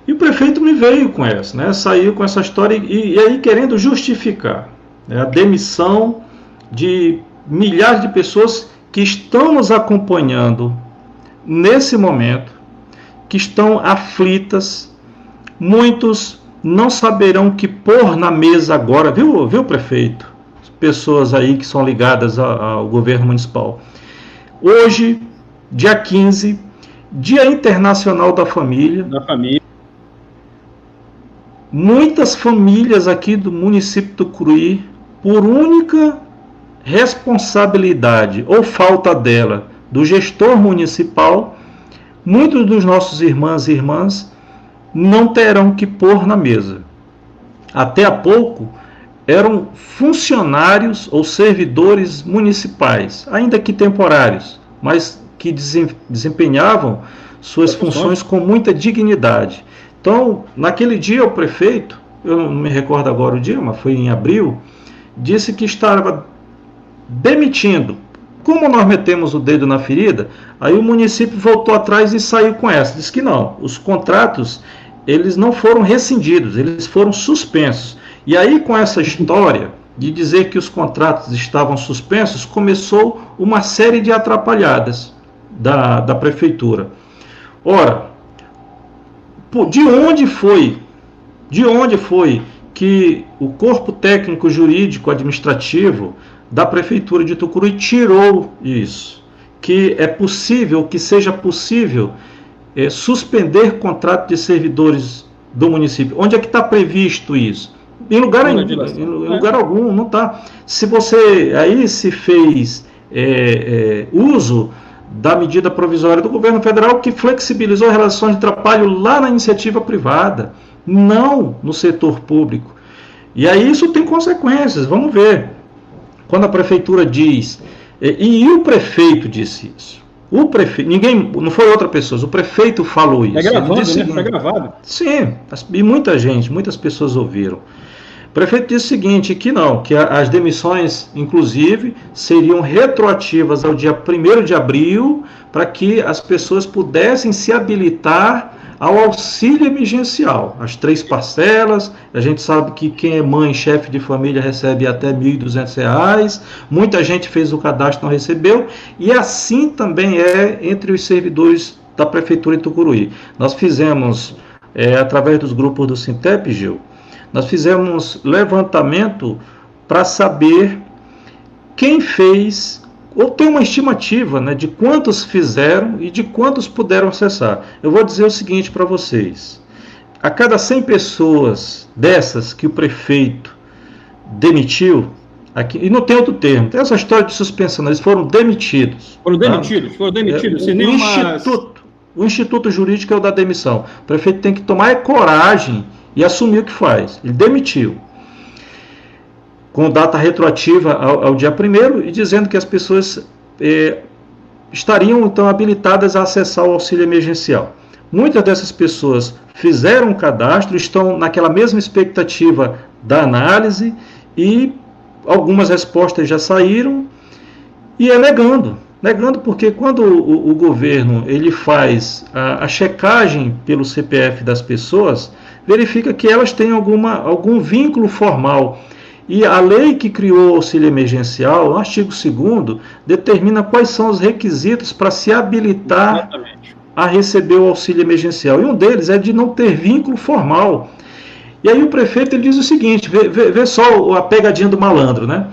E o prefeito me veio com essa, né? Saiu com essa história e aí querendo justificar, né, a demissão de milhares de pessoas que estão nos acompanhando nesse momento, que estão aflitas. Muitos não saberão o que pôr na mesa agora, viu, prefeito? Pessoas aí que são ligadas ao governo municipal. Hoje, dia 15, Dia Internacional da Família. Muitas famílias aqui do município do Tucuruí, por única responsabilidade ou falta dela, do gestor municipal, muitos dos nossos irmãos e irmãs não terão que pôr na mesa. Até há pouco, eram funcionários ou servidores municipais, ainda que temporários, mas que desempenhavam suas funções com muita dignidade. Então, naquele dia, o prefeito, eu não me recordo agora o dia, mas foi em abril, disse que estava demitindo. Como nós metemos o dedo na ferida, aí o município voltou atrás e saiu com essa. Disse que não, os contratos, eles não foram rescindidos, eles foram suspensos. E aí, com essa história de dizer que os contratos estavam suspensos, começou uma série de atrapalhadas da prefeitura. Ora, de onde foi que o corpo técnico, jurídico, administrativo da prefeitura de Tucuruí tirou isso? Que é possível, que seja possível suspender contrato de servidores do município. Onde é que está previsto isso? Em lugar algum, não está. Se você aí se fez uso da medida provisória do governo federal que flexibilizou relações de trabalho lá na iniciativa privada, não no setor público. E aí isso tem consequências, vamos ver. Quando a prefeitura diz, e o prefeito disse isso, o prefeito, não foi outra pessoa, o prefeito falou isso. Foi gravado. Sim, e muitas pessoas ouviram. O prefeito disse o seguinte, que não, que as demissões, inclusive, seriam retroativas ao dia 1º de abril, para que as pessoas pudessem se habilitar ao auxílio emergencial. As 3 parcelas, a gente sabe que quem é mãe, chefe de família, recebe até R$ 1.200, muita gente fez o cadastro e não recebeu, e assim também é entre os servidores da Prefeitura de Tucuruí. Nós fizemos, através dos grupos do Sintep, Gil, nós fizemos levantamento para saber quem fez, ou tem uma estimativa, né, de quantos fizeram e de quantos puderam acessar. Eu vou dizer o seguinte para vocês. A cada 100 pessoas dessas que o prefeito demitiu, aqui, e não tem outro termo, tem essa história de suspensão, eles foram demitidos. Foram demitidos. O Instituto Jurídico é o da demissão. O prefeito tem que tomar coragem e assumir o que faz. Ele demitiu, com data retroativa ao dia 1º, e dizendo que as pessoas estariam então habilitadas a acessar o auxílio emergencial. Muitas dessas pessoas fizeram o cadastro, estão naquela mesma expectativa da análise, e algumas respostas já saíram, e negando porque quando o governo ele faz a checagem pelo CPF das pessoas, verifica que elas têm algum vínculo formal. E a lei que criou o auxílio emergencial, o artigo 2º, determina quais são os requisitos para se habilitar a receber o auxílio emergencial. E um deles é de não ter vínculo formal. E aí o prefeito ele diz o seguinte, vê só a pegadinha do malandro, né?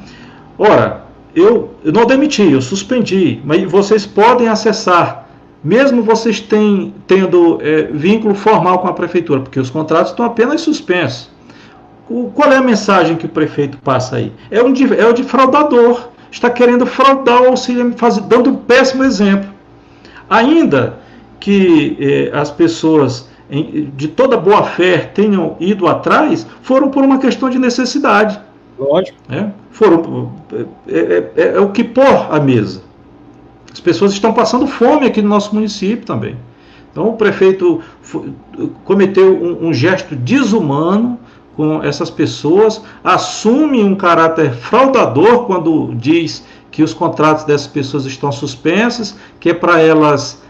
Ora, eu não demiti, eu suspendi, mas vocês podem acessar, mesmo vocês tendo vínculo formal com a prefeitura, porque os contratos estão apenas suspensos. Qual é a mensagem que o prefeito passa aí? É o de fraudador, está querendo fraudar o auxílio, dando um péssimo exemplo. Ainda que as pessoas de toda boa fé tenham ido atrás, foram por uma questão de necessidade. Lógico. É o que pôr à mesa. As pessoas estão passando fome aqui no nosso município também. Então o prefeito cometeu um gesto desumano com essas pessoas, assume um caráter fraudador quando diz que os contratos dessas pessoas estão suspensos, que é para elas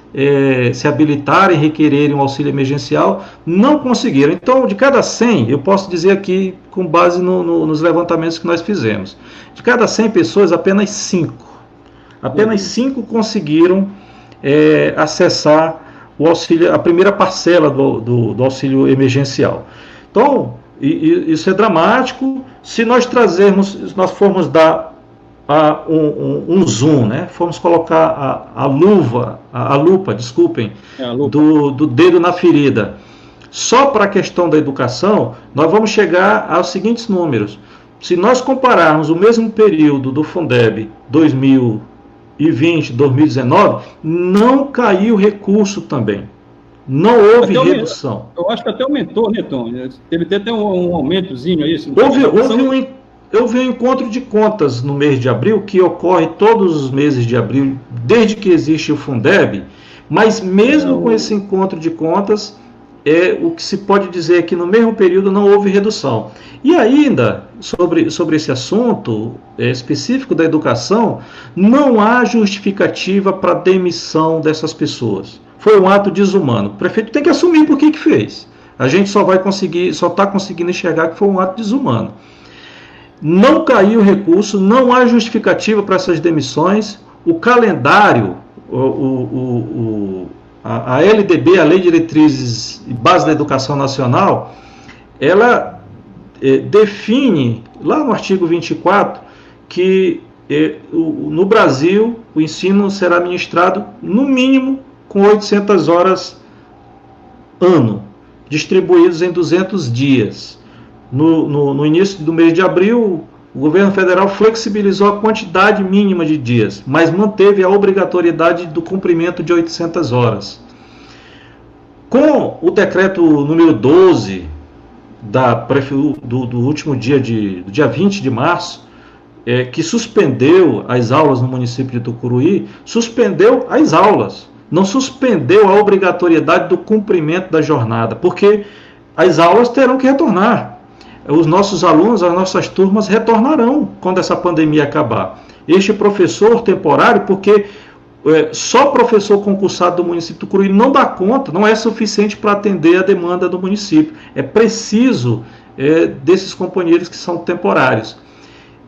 se habilitarem e requererem um auxílio emergencial, não conseguiram. Então, de cada 100, eu posso dizer aqui, com base nos levantamentos que nós fizemos, de cada 100 pessoas, apenas 5 conseguiram acessar o auxílio, a primeira parcela do auxílio emergencial. Então, isso é dramático. Se nós formos dar um zoom, né? Formos colocar a lupa, desculpem, do dedo na ferida, só para a questão da educação, nós vamos chegar aos seguintes números. Se nós compararmos o mesmo período do Fundeb 2020, 2019, não caiu recurso também. Não houve redução. Eu acho que até aumentou, né, Tom? Teve até um aumentozinho aí. Houve um encontro de contas no mês de abril, que ocorre todos os meses de abril, desde que existe o Fundeb, mas mesmo com esse encontro de contas, o que se pode dizer é que no mesmo período não houve redução. E ainda, sobre esse assunto específico da educação, não há justificativa para a demissão dessas pessoas. Foi um ato desumano. O prefeito tem que assumir por que fez. A gente só está conseguindo enxergar que foi um ato desumano. Não caiu o recurso, não há justificativa para essas demissões. O calendário, a LDB, a Lei de Diretrizes e Bases da Educação Nacional, ela define, lá no artigo 24, que no Brasil o ensino será ministrado no mínimo com 800 horas ano, distribuídos em 200 dias. No início do mês de abril, o governo federal flexibilizou a quantidade mínima de dias, mas manteve a obrigatoriedade do cumprimento de 800 horas. Com o decreto número 12 do último dia, do dia 20 de março, que suspendeu as aulas no município de Tucuruí, suspendeu as aulas, não suspendeu a obrigatoriedade do cumprimento da jornada, porque as aulas terão que retornar. Os nossos alunos, as nossas turmas retornarão quando essa pandemia acabar. Este professor temporário, porque só professor concursado do município de Tucuruí não dá conta, não é suficiente para atender a demanda do município. É preciso desses companheiros que são temporários.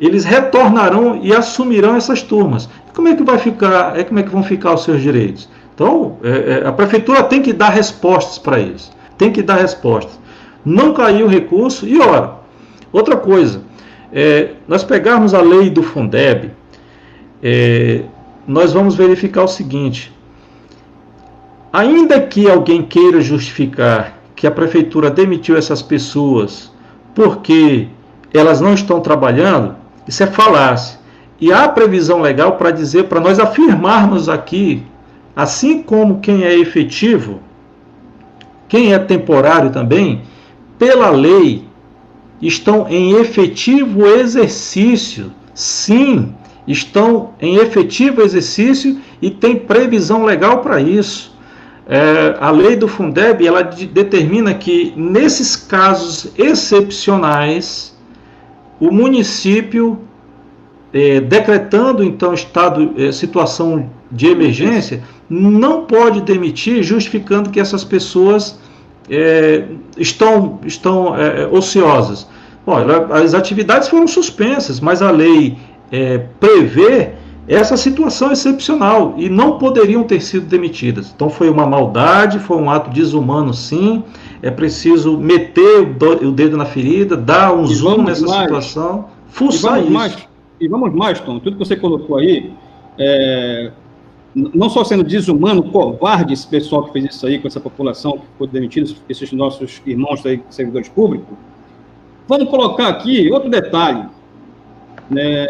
Eles retornarão e assumirão essas turmas. Como é que vai ficar? Como é que vão ficar os seus direitos? Então, a prefeitura tem que dar respostas para isso. Tem que dar respostas. Não caiu o recurso. E outra coisa, nós pegarmos a lei do Fundeb, nós vamos verificar o seguinte: ainda que alguém queira justificar que a prefeitura demitiu essas pessoas porque elas não estão trabalhando, isso é falácia. E há previsão legal para dizer, para nós afirmarmos aqui, assim como quem é efetivo, quem é temporário também, pela lei, estão em efetivo exercício. Sim, estão em efetivo exercício e tem previsão legal para isso. A lei do Fundeb, ela determina que, nesses casos excepcionais, o município, decretando então situação de emergência, não pode demitir, justificando que essas pessoas estão ociosas. Olha, as atividades foram suspensas, mas a lei prevê essa situação excepcional e não poderiam ter sido demitidas. Então foi uma maldade, foi um ato desumano, sim. É preciso meter o dedo na ferida, dar um zoom nessa situação, fuçar isso. E vamos mais, Tom, tudo que você colocou aí, não só sendo desumano, covarde esse pessoal que fez isso aí com essa população que foi demitida, esses nossos irmãos aí, servidores públicos. Vamos colocar aqui outro detalhe, né?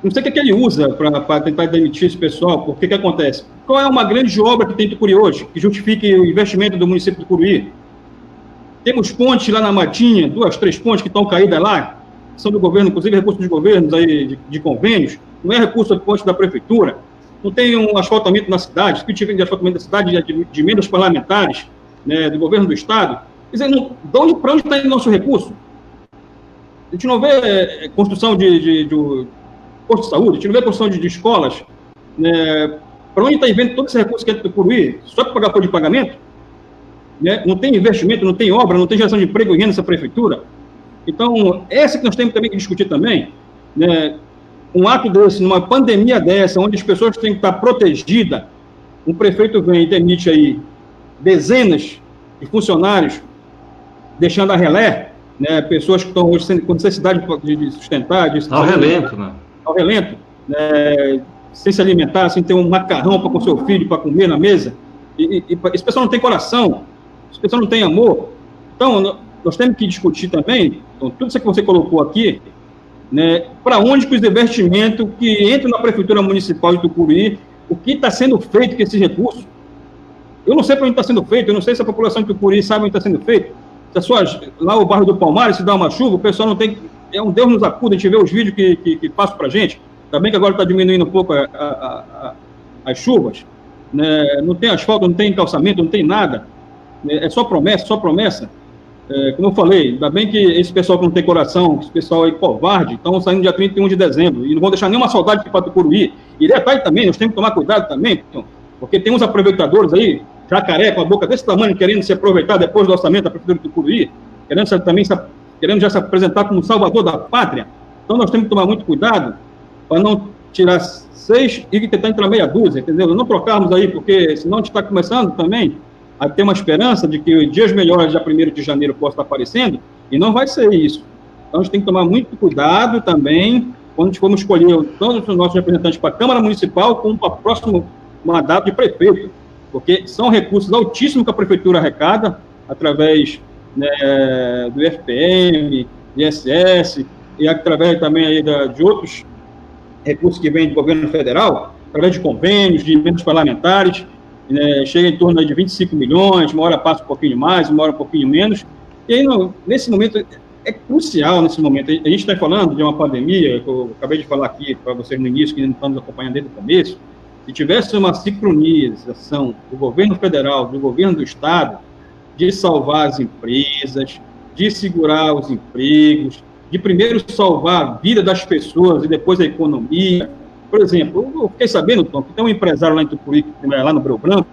Não sei o que ele usa para tentar demitir esse pessoal, porque que acontece? Qual é uma grande obra que tem em Tucuruí hoje, que justifique o investimento do município de Tucuruí? Temos pontes lá na Matinha, 2, 3 pontes que estão caídas lá, são do governo, inclusive recursos dos governos aí de convênios, não é recurso de ponte da prefeitura, não tem um asfaltamento na cidade, que tiver de asfaltamento da cidade de emendas parlamentares, né, do governo do estado. Quer dizer, para onde está indo o nosso recurso? A gente não construção de posto de saúde, a gente não vê construção de escolas, né, Para onde está indo todo esse recurso que é do Tucuruí? Só para pagar folha de pagamento? Né? Não tem investimento, não tem obra, não tem geração de emprego e renda nessa prefeitura? Então, essa que nós temos também que discutir também, né? Um ato desse, numa pandemia dessa, onde as pessoas têm que estar protegidas, o prefeito vem e demite aí dezenas de funcionários, deixando a relé, né? Pessoas que estão hoje com necessidade de sustentar, ao relento, né? Ao relento, né? Sem se alimentar, sem ter um macarrão para com seu filho, para comer na mesa. Esse pessoal não tem coração, esse pessoal não tem amor. Então, nós temos que discutir também, então, tudo isso que você colocou aqui, né, para onde que os investimentos que entram na Prefeitura Municipal de Tucuruí, o que está sendo feito com esses recursos? Eu não sei para onde está sendo feito, eu não sei se a população de Tucuruí sabe onde está sendo feito. Lá o bairro do Palmares, se dá uma chuva, o pessoal não tem... É um Deus nos acuda, a gente vê os vídeos que passam para a gente. Ainda bem que agora está diminuindo um pouco as chuvas. Né? Não tem asfalto, não tem calçamento, não tem nada. É só promessa, só promessa. Como eu falei, ainda bem que esse pessoal que não tem coração, esse pessoal aí covarde, estão saindo dia 31 de dezembro e não vão deixar nenhuma saudade aqui para Tucuruí. E detalhe também, nós temos que tomar cuidado também, porque tem uns aproveitadores aí, jacaré com a boca desse tamanho, querendo se aproveitar depois do orçamento da Prefeitura de Tucuruí, querendo já se apresentar como salvador da pátria. Então nós temos que tomar muito cuidado para não tirar 6 e tentar entrar meia dúzia, entendeu? Não trocarmos aí, porque senão a gente está começando também a ter uma esperança de que dias melhores, já 1º de janeiro, possa estar aparecendo, e não vai ser isso. Então, a gente tem que tomar muito cuidado também, quando formos escolher todos os nossos representantes para a Câmara Municipal, como para o próximo mandato de prefeito, porque são recursos altíssimos que a Prefeitura arrecada, através, né, do FPM, ISS, e através também aí de outros recursos que vêm do governo federal, através de convênios, de eventos parlamentares, chega em torno de 25 milhões, uma hora passa um pouquinho mais, uma hora um pouquinho menos, e aí, nesse momento, é crucial nesse momento, a gente está falando de uma pandemia, que eu acabei de falar aqui para vocês no início, que não estamos acompanhando desde o começo, se tivesse uma sincronização do governo federal, do governo do estado, de salvar as empresas, de segurar os empregos, de primeiro salvar a vida das pessoas e depois a economia. Por exemplo, eu fiquei sabendo, Tom, que tem um empresário lá em Tucuruí, lá no Breu Branco,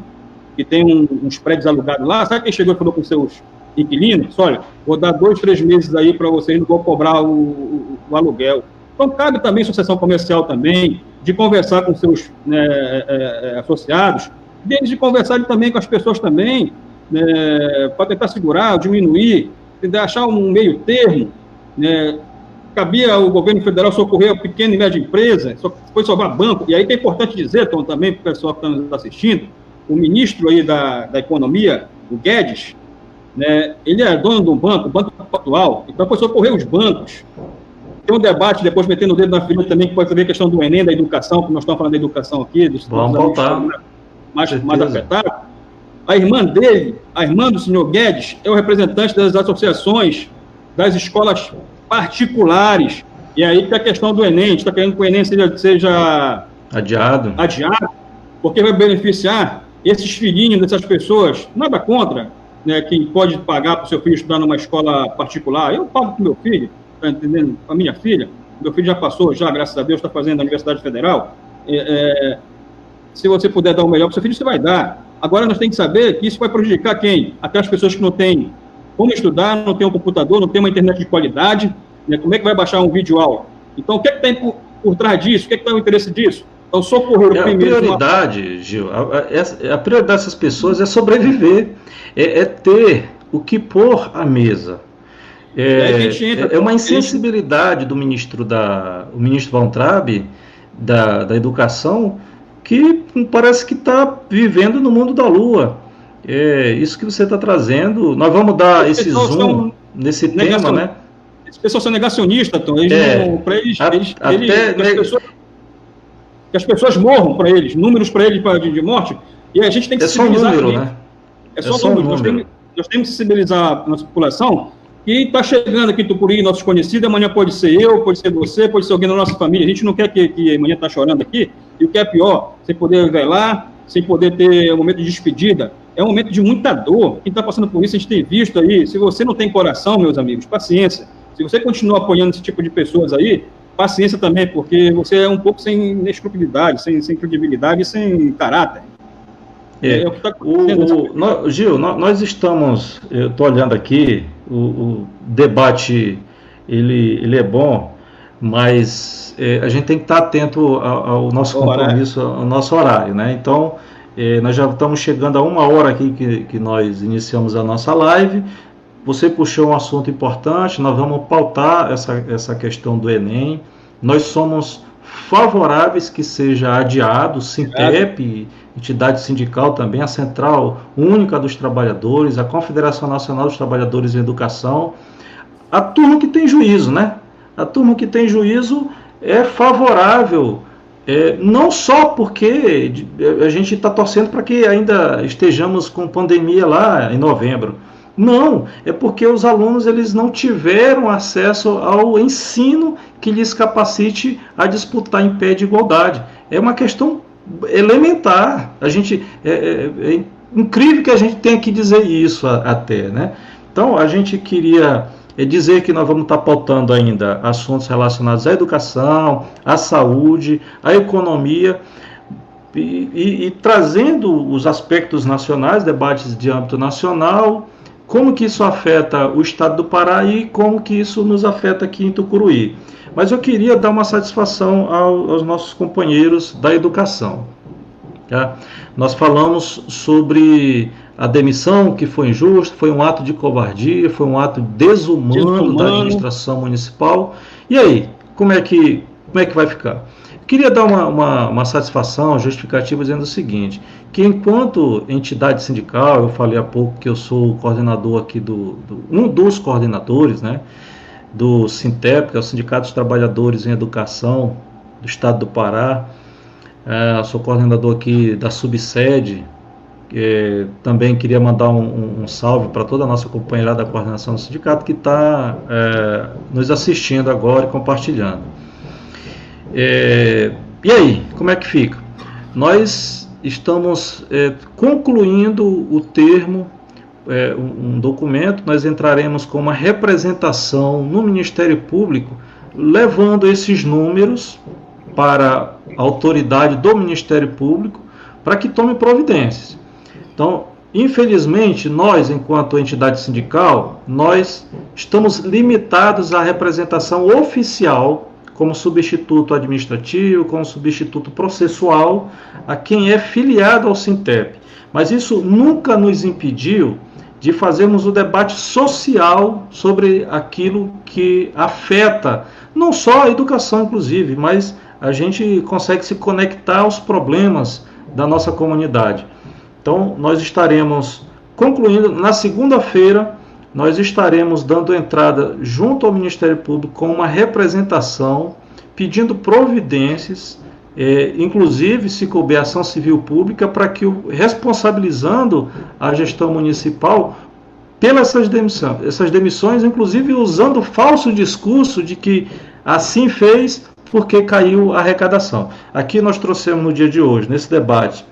que tem uns prédios alugados lá. Sabe quem chegou e falou com seus inquilinos? Olha, vou dar 2, 3 meses aí para vocês, não vou cobrar o aluguel. Então, cabe também a associação comercial também, de conversar com seus associados, deles de conversar também com as pessoas também, para tentar segurar, diminuir, tentar achar um meio termo, cabia ao governo federal socorrer a pequena e média empresa, foi salvar banco, e aí que é importante dizer, Tom, também para o pessoal que está nos assistindo, o ministro aí da Economia, o Guedes, ele é dono de um banco, o Banco Atual, então foi socorrer os bancos. Tem um debate, depois metendo o dedo na ferida também, que pode saber a questão do Enem, da educação, que nós estamos falando da educação aqui, dos mais afetados. A irmã dele, a irmã do senhor Guedes, é o representante das associações das escolas particulares, e aí que a questão do Enem, a gente está querendo que o Enem seja adiado, porque vai beneficiar esses filhinhos dessas pessoas, nada contra, quem pode pagar para o seu filho estudar numa escola particular, eu pago para o meu filho, está entendendo? A minha filha, meu filho já passou, graças a Deus, está fazendo a Universidade Federal, se você puder dar o melhor para o seu filho, você vai dar. Agora nós temos que saber que isso vai prejudicar quem? Aquelas pessoas que não têm como estudar, não tem um computador, não tem uma internet de qualidade, como é que vai baixar um vídeo aula? Então, o que é que tem por trás disso? O que é que está o interesse disso? Então, socorrer o primeiro... A prioridade, Gil, a prioridade dessas pessoas é sobreviver, é ter o que pôr à mesa. É uma insensibilidade do ministro Von Traub, da Educação, que parece que está vivendo no mundo da lua. Isso que você está trazendo, nós vamos dar esse zoom nesse tema, né? As pessoas são negacionistas, Tom. Que as pessoas morram para eles, números para eles de morte, e a gente tem que sensibilizar. Só um número, né? É só um número. Nós temos que sensibilizar a nossa população, que está chegando aqui em Tucuruí, nossos conhecidos, amanhã pode ser eu, pode ser você, pode ser alguém da nossa família. A gente não quer que amanhã está chorando aqui, e o que é pior, sem poder velar, sem poder ter um momento de despedida. É um momento de muita dor. Quem está passando por isso, a gente tem visto aí. Se você não tem coração, meus amigos, paciência. Se você continua apoiando esse tipo de pessoas aí, paciência também, porque você é um pouco sem escrupulidade, sem credibilidade e sem caráter. É o que está acontecendo. Gil, nós estamos, eu estou olhando aqui, o debate ele é bom, mas a gente tem que estar atento ao nosso compromisso, ao nosso horário, né? Então, nós já estamos chegando a 1 hora aqui que nós iniciamos a nossa live. Você puxou um assunto importante, nós vamos pautar essa questão do Enem. Nós somos favoráveis que seja adiado, o Sintep, entidade sindical também, a Central Única dos Trabalhadores, a Confederação Nacional dos Trabalhadores em Educação, a turma que tem juízo, né? A turma que tem juízo é favorável, não só porque a gente está torcendo para que ainda estejamos com pandemia lá em novembro. Não, é porque os alunos eles não tiveram acesso ao ensino que lhes capacite a disputar em pé de igualdade. É uma questão elementar. É incrível que a gente tenha que dizer isso até, né? Então, a gente queria dizer que nós vamos estar pautando ainda assuntos relacionados à educação, à saúde, à economia, e trazendo os aspectos nacionais, debates de âmbito nacional, como que isso afeta o estado do Pará e como que isso nos afeta aqui em Tucuruí. Mas eu queria dar uma satisfação aos nossos companheiros da educação. Tá? Nós falamos sobre a demissão, que foi injusta, foi um ato de covardia, foi um ato desumano da administração municipal. E aí, como é que vai ficar? Queria dar uma satisfação justificativa dizendo o seguinte, que enquanto entidade sindical, eu falei há pouco que eu sou o coordenador aqui um dos coordenadores, né, do Sintep, que é o Sindicato dos Trabalhadores em Educação do Estado do Pará, sou coordenador aqui da subsede, também queria mandar um salve para toda a nossa companheirada da coordenação do sindicato que está nos assistindo agora e compartilhando. E aí, como é que fica? Nós estamos concluindo o termo, um documento, nós entraremos com uma representação no Ministério Público, levando esses números para a autoridade do Ministério Público, para que tome providências. Então, infelizmente, nós, enquanto entidade sindical, nós estamos limitados à representação oficial, como substituto administrativo, como substituto processual, a quem é filiado ao Sintep. Mas isso nunca nos impediu de fazermos o debate social sobre aquilo que afeta, não só a educação, inclusive, mas a gente consegue se conectar aos problemas da nossa comunidade. Então, nós estaremos concluindo, na segunda-feira, nós estaremos dando entrada junto ao Ministério Público com uma representação, pedindo providências, inclusive, se couber ação civil pública, para que, responsabilizando a gestão municipal pelas essas demissões, inclusive usando o falso discurso de que assim fez porque caiu a arrecadação. Aqui nós trouxemos no dia de hoje, nesse debate,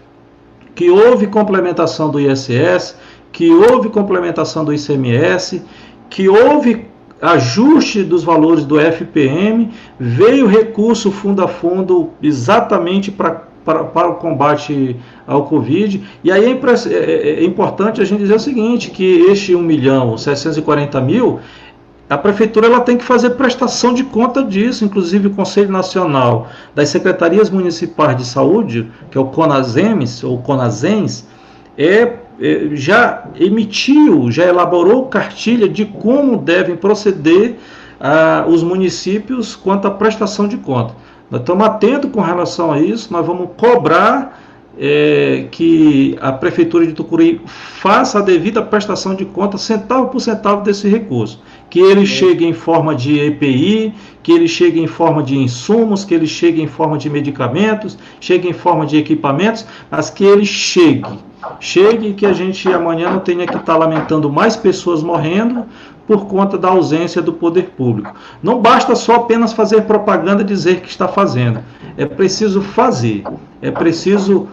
que houve complementação do ISS, que houve complementação do ICMS, que houve ajuste dos valores do FPM, veio recurso fundo a fundo exatamente para o combate ao Covid. E aí é importante a gente dizer o seguinte, que este 1.640.000, a Prefeitura ela tem que fazer prestação de conta disso, inclusive o Conselho Nacional das Secretarias Municipais de Saúde, que é o CONASEMS, ou CONASENS, já emitiu, já elaborou cartilha de como devem proceder os municípios quanto à prestação de conta. Nós estamos atentos com relação a isso, nós vamos cobrar que a Prefeitura de Tucuruí faça a devida prestação de conta, centavo por centavo desse recurso. Que ele chegue em forma de EPI, que ele chegue em forma de insumos, que ele chegue em forma de medicamentos, chegue em forma de equipamentos, mas que ele chegue e que a gente amanhã não tenha que estar lamentando mais pessoas morrendo por conta da ausência do poder público. Não basta só apenas fazer propaganda e dizer que está fazendo. É preciso fazer, é preciso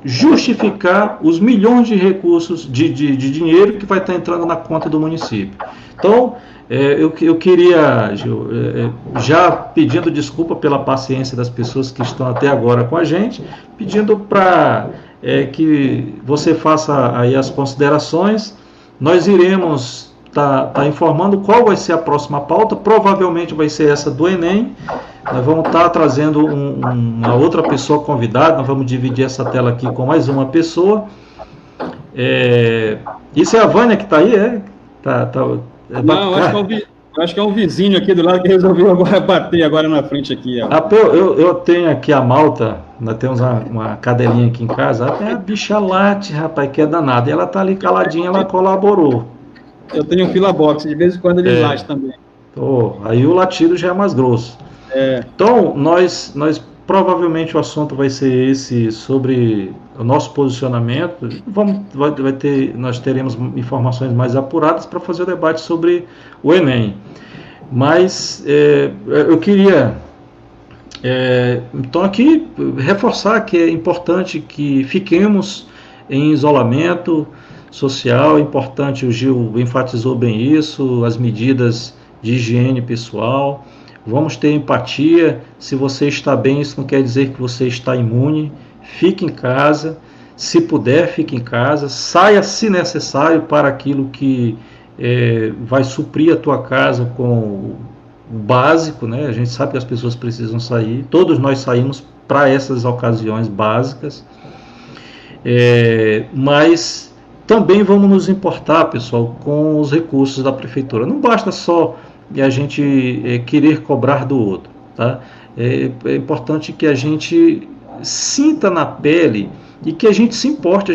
justificar os milhões de recursos de dinheiro que vai estar entrando na conta do município. Então, eu queria, Gil, já pedindo desculpa pela paciência das pessoas que estão até agora com a gente, pedindo para que você faça aí as considerações. Nós iremos tá informando qual vai ser a próxima pauta, provavelmente vai ser essa do Enem. Nós vamos estar trazendo uma outra pessoa convidada, nós vamos dividir essa tela aqui com mais uma pessoa. Isso é a Vânia que está aí, Não, eu acho que é um vizinho aqui do lado que resolveu agora bater agora na frente aqui. Ó. Eu tenho aqui a Malta, nós temos uma cadelinha aqui em casa, até a bicha late, rapaz, que é danada. E ela tá ali caladinha, ela colaborou. Eu tenho um fila-box, de vez em quando ele late também. Aí o latido já é mais grosso. Então, nós provavelmente o assunto vai ser esse, sobre o nosso posicionamento. Nós teremos informações mais apuradas para fazer o debate sobre o Enem. Mas eu queria, então, aqui reforçar que é importante que fiquemos em isolamento social. É importante, o Gil enfatizou bem isso, as medidas de higiene pessoal. Vamos ter empatia. Se você está bem, isso não quer dizer que você está imune. Fique em casa, se puder, fique em casa. Saia, se necessário, para aquilo que vai suprir a tua casa com o básico, né? A gente sabe que as pessoas precisam sair. Todos nós saímos para essas ocasiões básicas. Mas também vamos nos importar, pessoal, com os recursos da prefeitura. Não basta só a gente querer cobrar do outro, tá? É importante que a gente sinta na pele e que a gente se importe.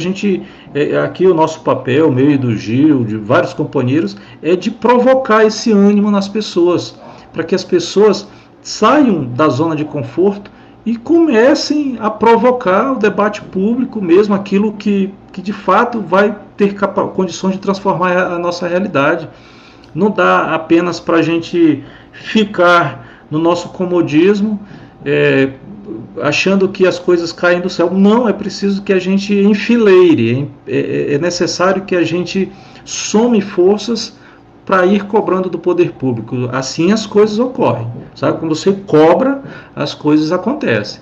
Aqui o nosso papel, meu e do Gil, de vários companheiros, é de provocar esse ânimo nas pessoas, para que as pessoas saiam da zona de conforto e comecem a provocar o debate público mesmo, aquilo que de fato vai ter condições de transformar a nossa realidade. Não dá apenas para a gente ficar no nosso comodismo, achando que as coisas caem do céu. Não, é preciso que a gente enfileire, é necessário que a gente some forças para ir cobrando do poder público. Assim as coisas ocorrem, sabe? Quando você cobra, as coisas acontecem.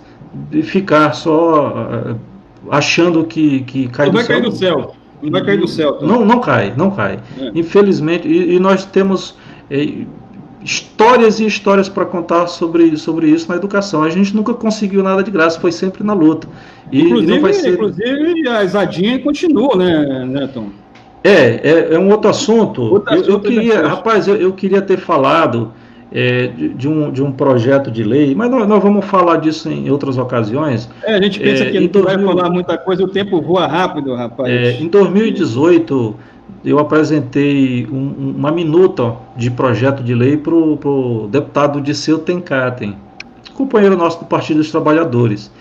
E ficar só achando que cai do céu. Não vai cair do céu. Não vai cair do céu. Tá? Não cai. Infelizmente, e nós temos histórias e histórias para contar sobre isso na educação. A gente nunca conseguiu nada de graça, foi sempre na luta. Inclusive a Zadinha continua, né, Tom? É um outro assunto. Eu queria ter falado de um projeto de lei, mas nós vamos falar disso em outras ocasiões. A gente pensa que não vai falar muita coisa, o tempo voa rápido, rapaz. Em 2018, eu apresentei uma minuta de projeto de lei para o deputado Diceu Tenkaten, companheiro nosso do Partido dos Trabalhadores.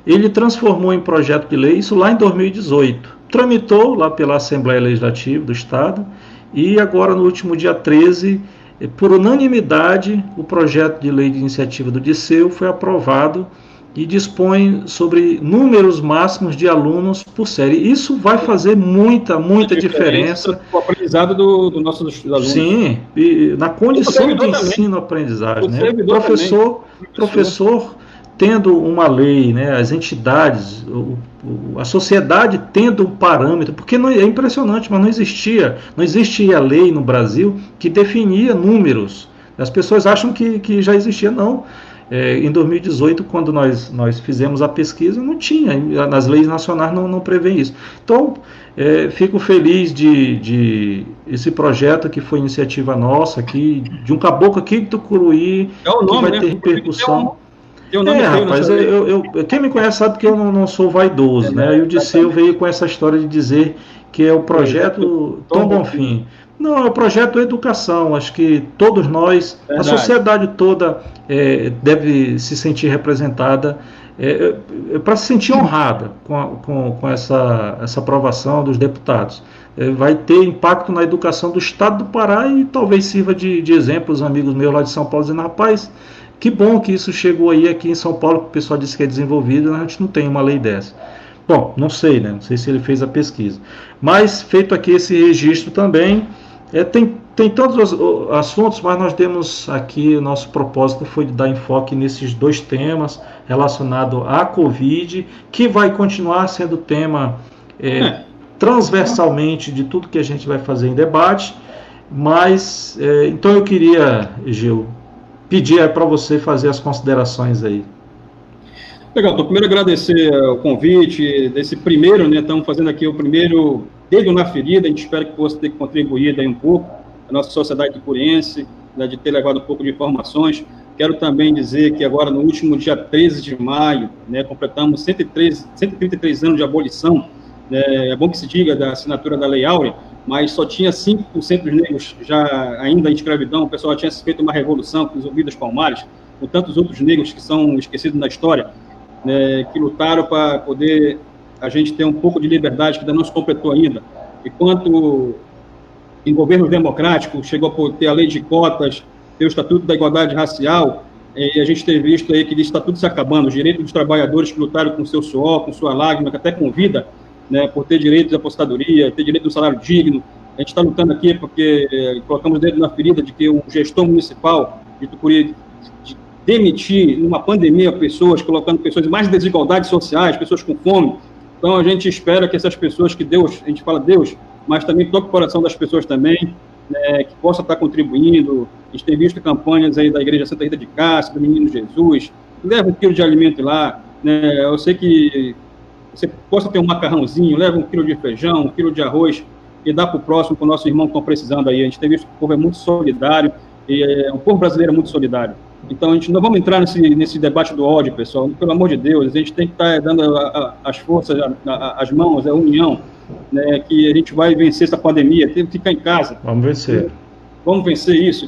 Ele transformou em projeto de lei isso lá em 2018. Tramitou lá pela Assembleia Legislativa do Estado e agora no último dia 13, por unanimidade, o projeto de lei de iniciativa do Diceu foi aprovado e dispõe sobre números máximos de alunos por série. Isso vai fazer muita diferença. O aprendizado dos nossos alunos. Sim, e na condição de ensino-aprendizagem. Né? Professor tendo uma lei, né, as entidades, a sociedade tendo um parâmetro, porque é impressionante, mas não existia lei no Brasil que definia números. As pessoas acham que já existia, não. Em 2018, quando nós fizemos a pesquisa, não tinha, nas leis nacionais não prevêem isso. Então, fico feliz de esse projeto que foi iniciativa nossa, de um caboclo aqui de Tucuruí, que vai ter repercussão. Rapaz, quem me conhece sabe que eu não sou vaidoso, né? E o Diceu veio com essa história de dizer que é o projeto Tom Bonfim. Não, é o projeto Educação. Acho que todos nós, a sociedade toda deve se sentir representada, para se sentir honrada com essa aprovação dos deputados. Vai ter impacto na educação do Estado do Pará e talvez sirva de exemplo os amigos meus lá de São Paulo dizendo, rapaz, que bom que isso chegou aí aqui em São Paulo, que o pessoal disse que é desenvolvido, a gente não tem uma lei dessa. Bom, não sei, né? Não sei se ele fez a pesquisa. Mas, feito aqui esse registro também, tem todos os assuntos, mas nós temos aqui, o nosso propósito foi de dar enfoque nesses dois temas relacionados à Covid, que vai continuar sendo tema transversalmente de tudo que a gente vai fazer em debate. Mas, então eu queria, Gil, pedir para você fazer as considerações aí. Legal, então primeiro agradecer o convite desse primeiro, né, estamos fazendo aqui o primeiro dedo na ferida, a gente espera que possa ter contribuído aí um pouco a nossa sociedade tupuriense, né, de ter levado um pouco de informações. Quero também dizer que agora no último dia 13 de maio, né, completamos 133 anos de abolição, é bom que se diga da assinatura da Lei Áurea, mas só tinha 5% dos negros já ainda em escravidão, o pessoal já tinha feito uma revolução com os ouvidos palmares, com tantos outros negros que são esquecidos na história, né, que lutaram para poder a gente ter um pouco de liberdade, que ainda não se completou ainda. Enquanto em governos democráticos chegou a ter a lei de cotas, ter o Estatuto da Igualdade Racial, e a gente tem visto aí que está tudo se acabando, os direitos dos trabalhadores que lutaram com seu suor, com sua lágrima, até com vida, né, por ter direito de aposentadoria, ter direito de um salário digno. A gente está lutando aqui porque colocamos o dedo na ferida de que o gestor municipal de Tucuri demitir, numa pandemia, pessoas, colocando pessoas em mais desigualdades sociais, pessoas com fome. Então, a gente espera que essas pessoas, que Deus, a gente fala Deus, mas também toque o coração das pessoas também, né, que possa estar contribuindo. A gente tem visto campanhas aí da Igreja Santa Rita de Cássia, do Menino Jesus, leva 1 quilo de alimento lá, né, eu sei que você possa ter um macarrãozinho, leva 1 quilo de feijão, 1 quilo de arroz, e dá para o próximo, para o nosso irmão que estão precisando aí. A gente tem visto que o povo é muito solidário, e o povo brasileiro é muito solidário. Então, a gente não vamos entrar nesse debate do ódio, pessoal. Pelo amor de Deus, a gente tem que estar dando as forças, as mãos, a união, né, que a gente vai vencer essa pandemia. Tem que ficar em casa. Vamos vencer. Vamos vencer isso,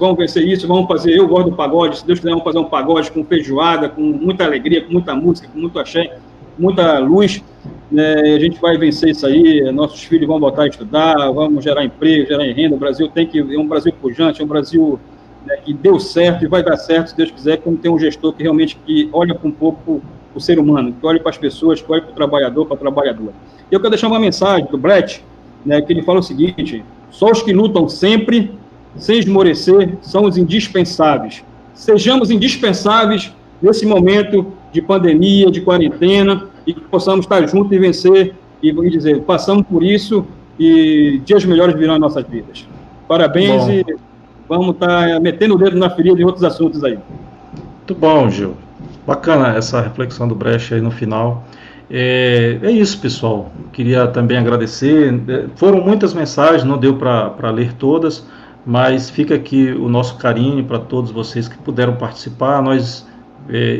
vamos fazer. Eu gosto do pagode, se Deus quiser, vamos fazer um pagode com feijoada, com muita alegria, com muita música, com muito axé, com muita luz. Né, a gente vai vencer isso aí. Nossos filhos vão voltar a estudar, vamos gerar emprego, gerar renda. O Brasil é um Brasil pujante, é um Brasil, né, que deu certo e vai dar certo, se Deus quiser, quando tem um gestor que realmente olha um pouco o ser humano, que olha para as pessoas, que olha para o trabalhador, para a trabalhadora. Eu quero deixar uma mensagem do Brecht, né, que ele fala o seguinte: só os que lutam sempre, sem esmorecer, são os indispensáveis. Sejamos indispensáveis nesse momento de pandemia, de quarentena, e que possamos estar juntos e vencer, e dizer, passamos por isso, e dias melhores virão em nossas vidas. Parabéns. Bom. E vamos estar metendo o dedo na ferida em outros assuntos aí. Muito bom, Gil. Bacana essa reflexão do Brecht aí no final. É isso, pessoal. Queria também agradecer. Foram muitas mensagens, não deu para ler todas, mas fica aqui o nosso carinho para todos vocês que puderam participar. Nós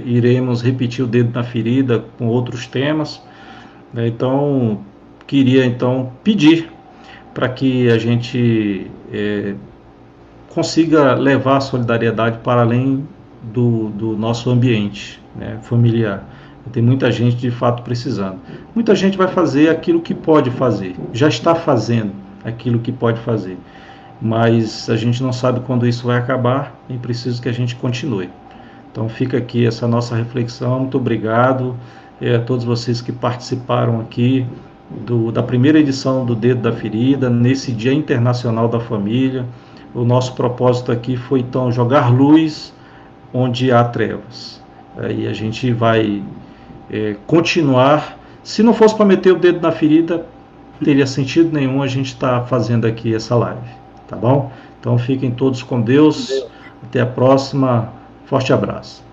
iremos repetir o dedo na ferida com outros temas. Então, queria pedir para que a gente consiga levar a solidariedade para além do nosso ambiente, né, familiar. Tem muita gente de fato precisando. Muita gente vai fazer aquilo que pode fazer, já está fazendo aquilo que pode fazer, mas a gente não sabe quando isso vai acabar e precisa que a gente continue. Então fica aqui essa nossa reflexão. Muito obrigado a todos vocês que participaram aqui da primeira edição do Dedo da Ferida, nesse Dia Internacional da Família. O nosso propósito aqui foi, então, jogar luz onde há trevas. Aí a gente vai continuar. Se não fosse para meter o dedo na ferida, não teria sentido nenhum a gente estar fazendo aqui essa live, tá bom? Então fiquem todos com Deus. Até a próxima. Forte abraço.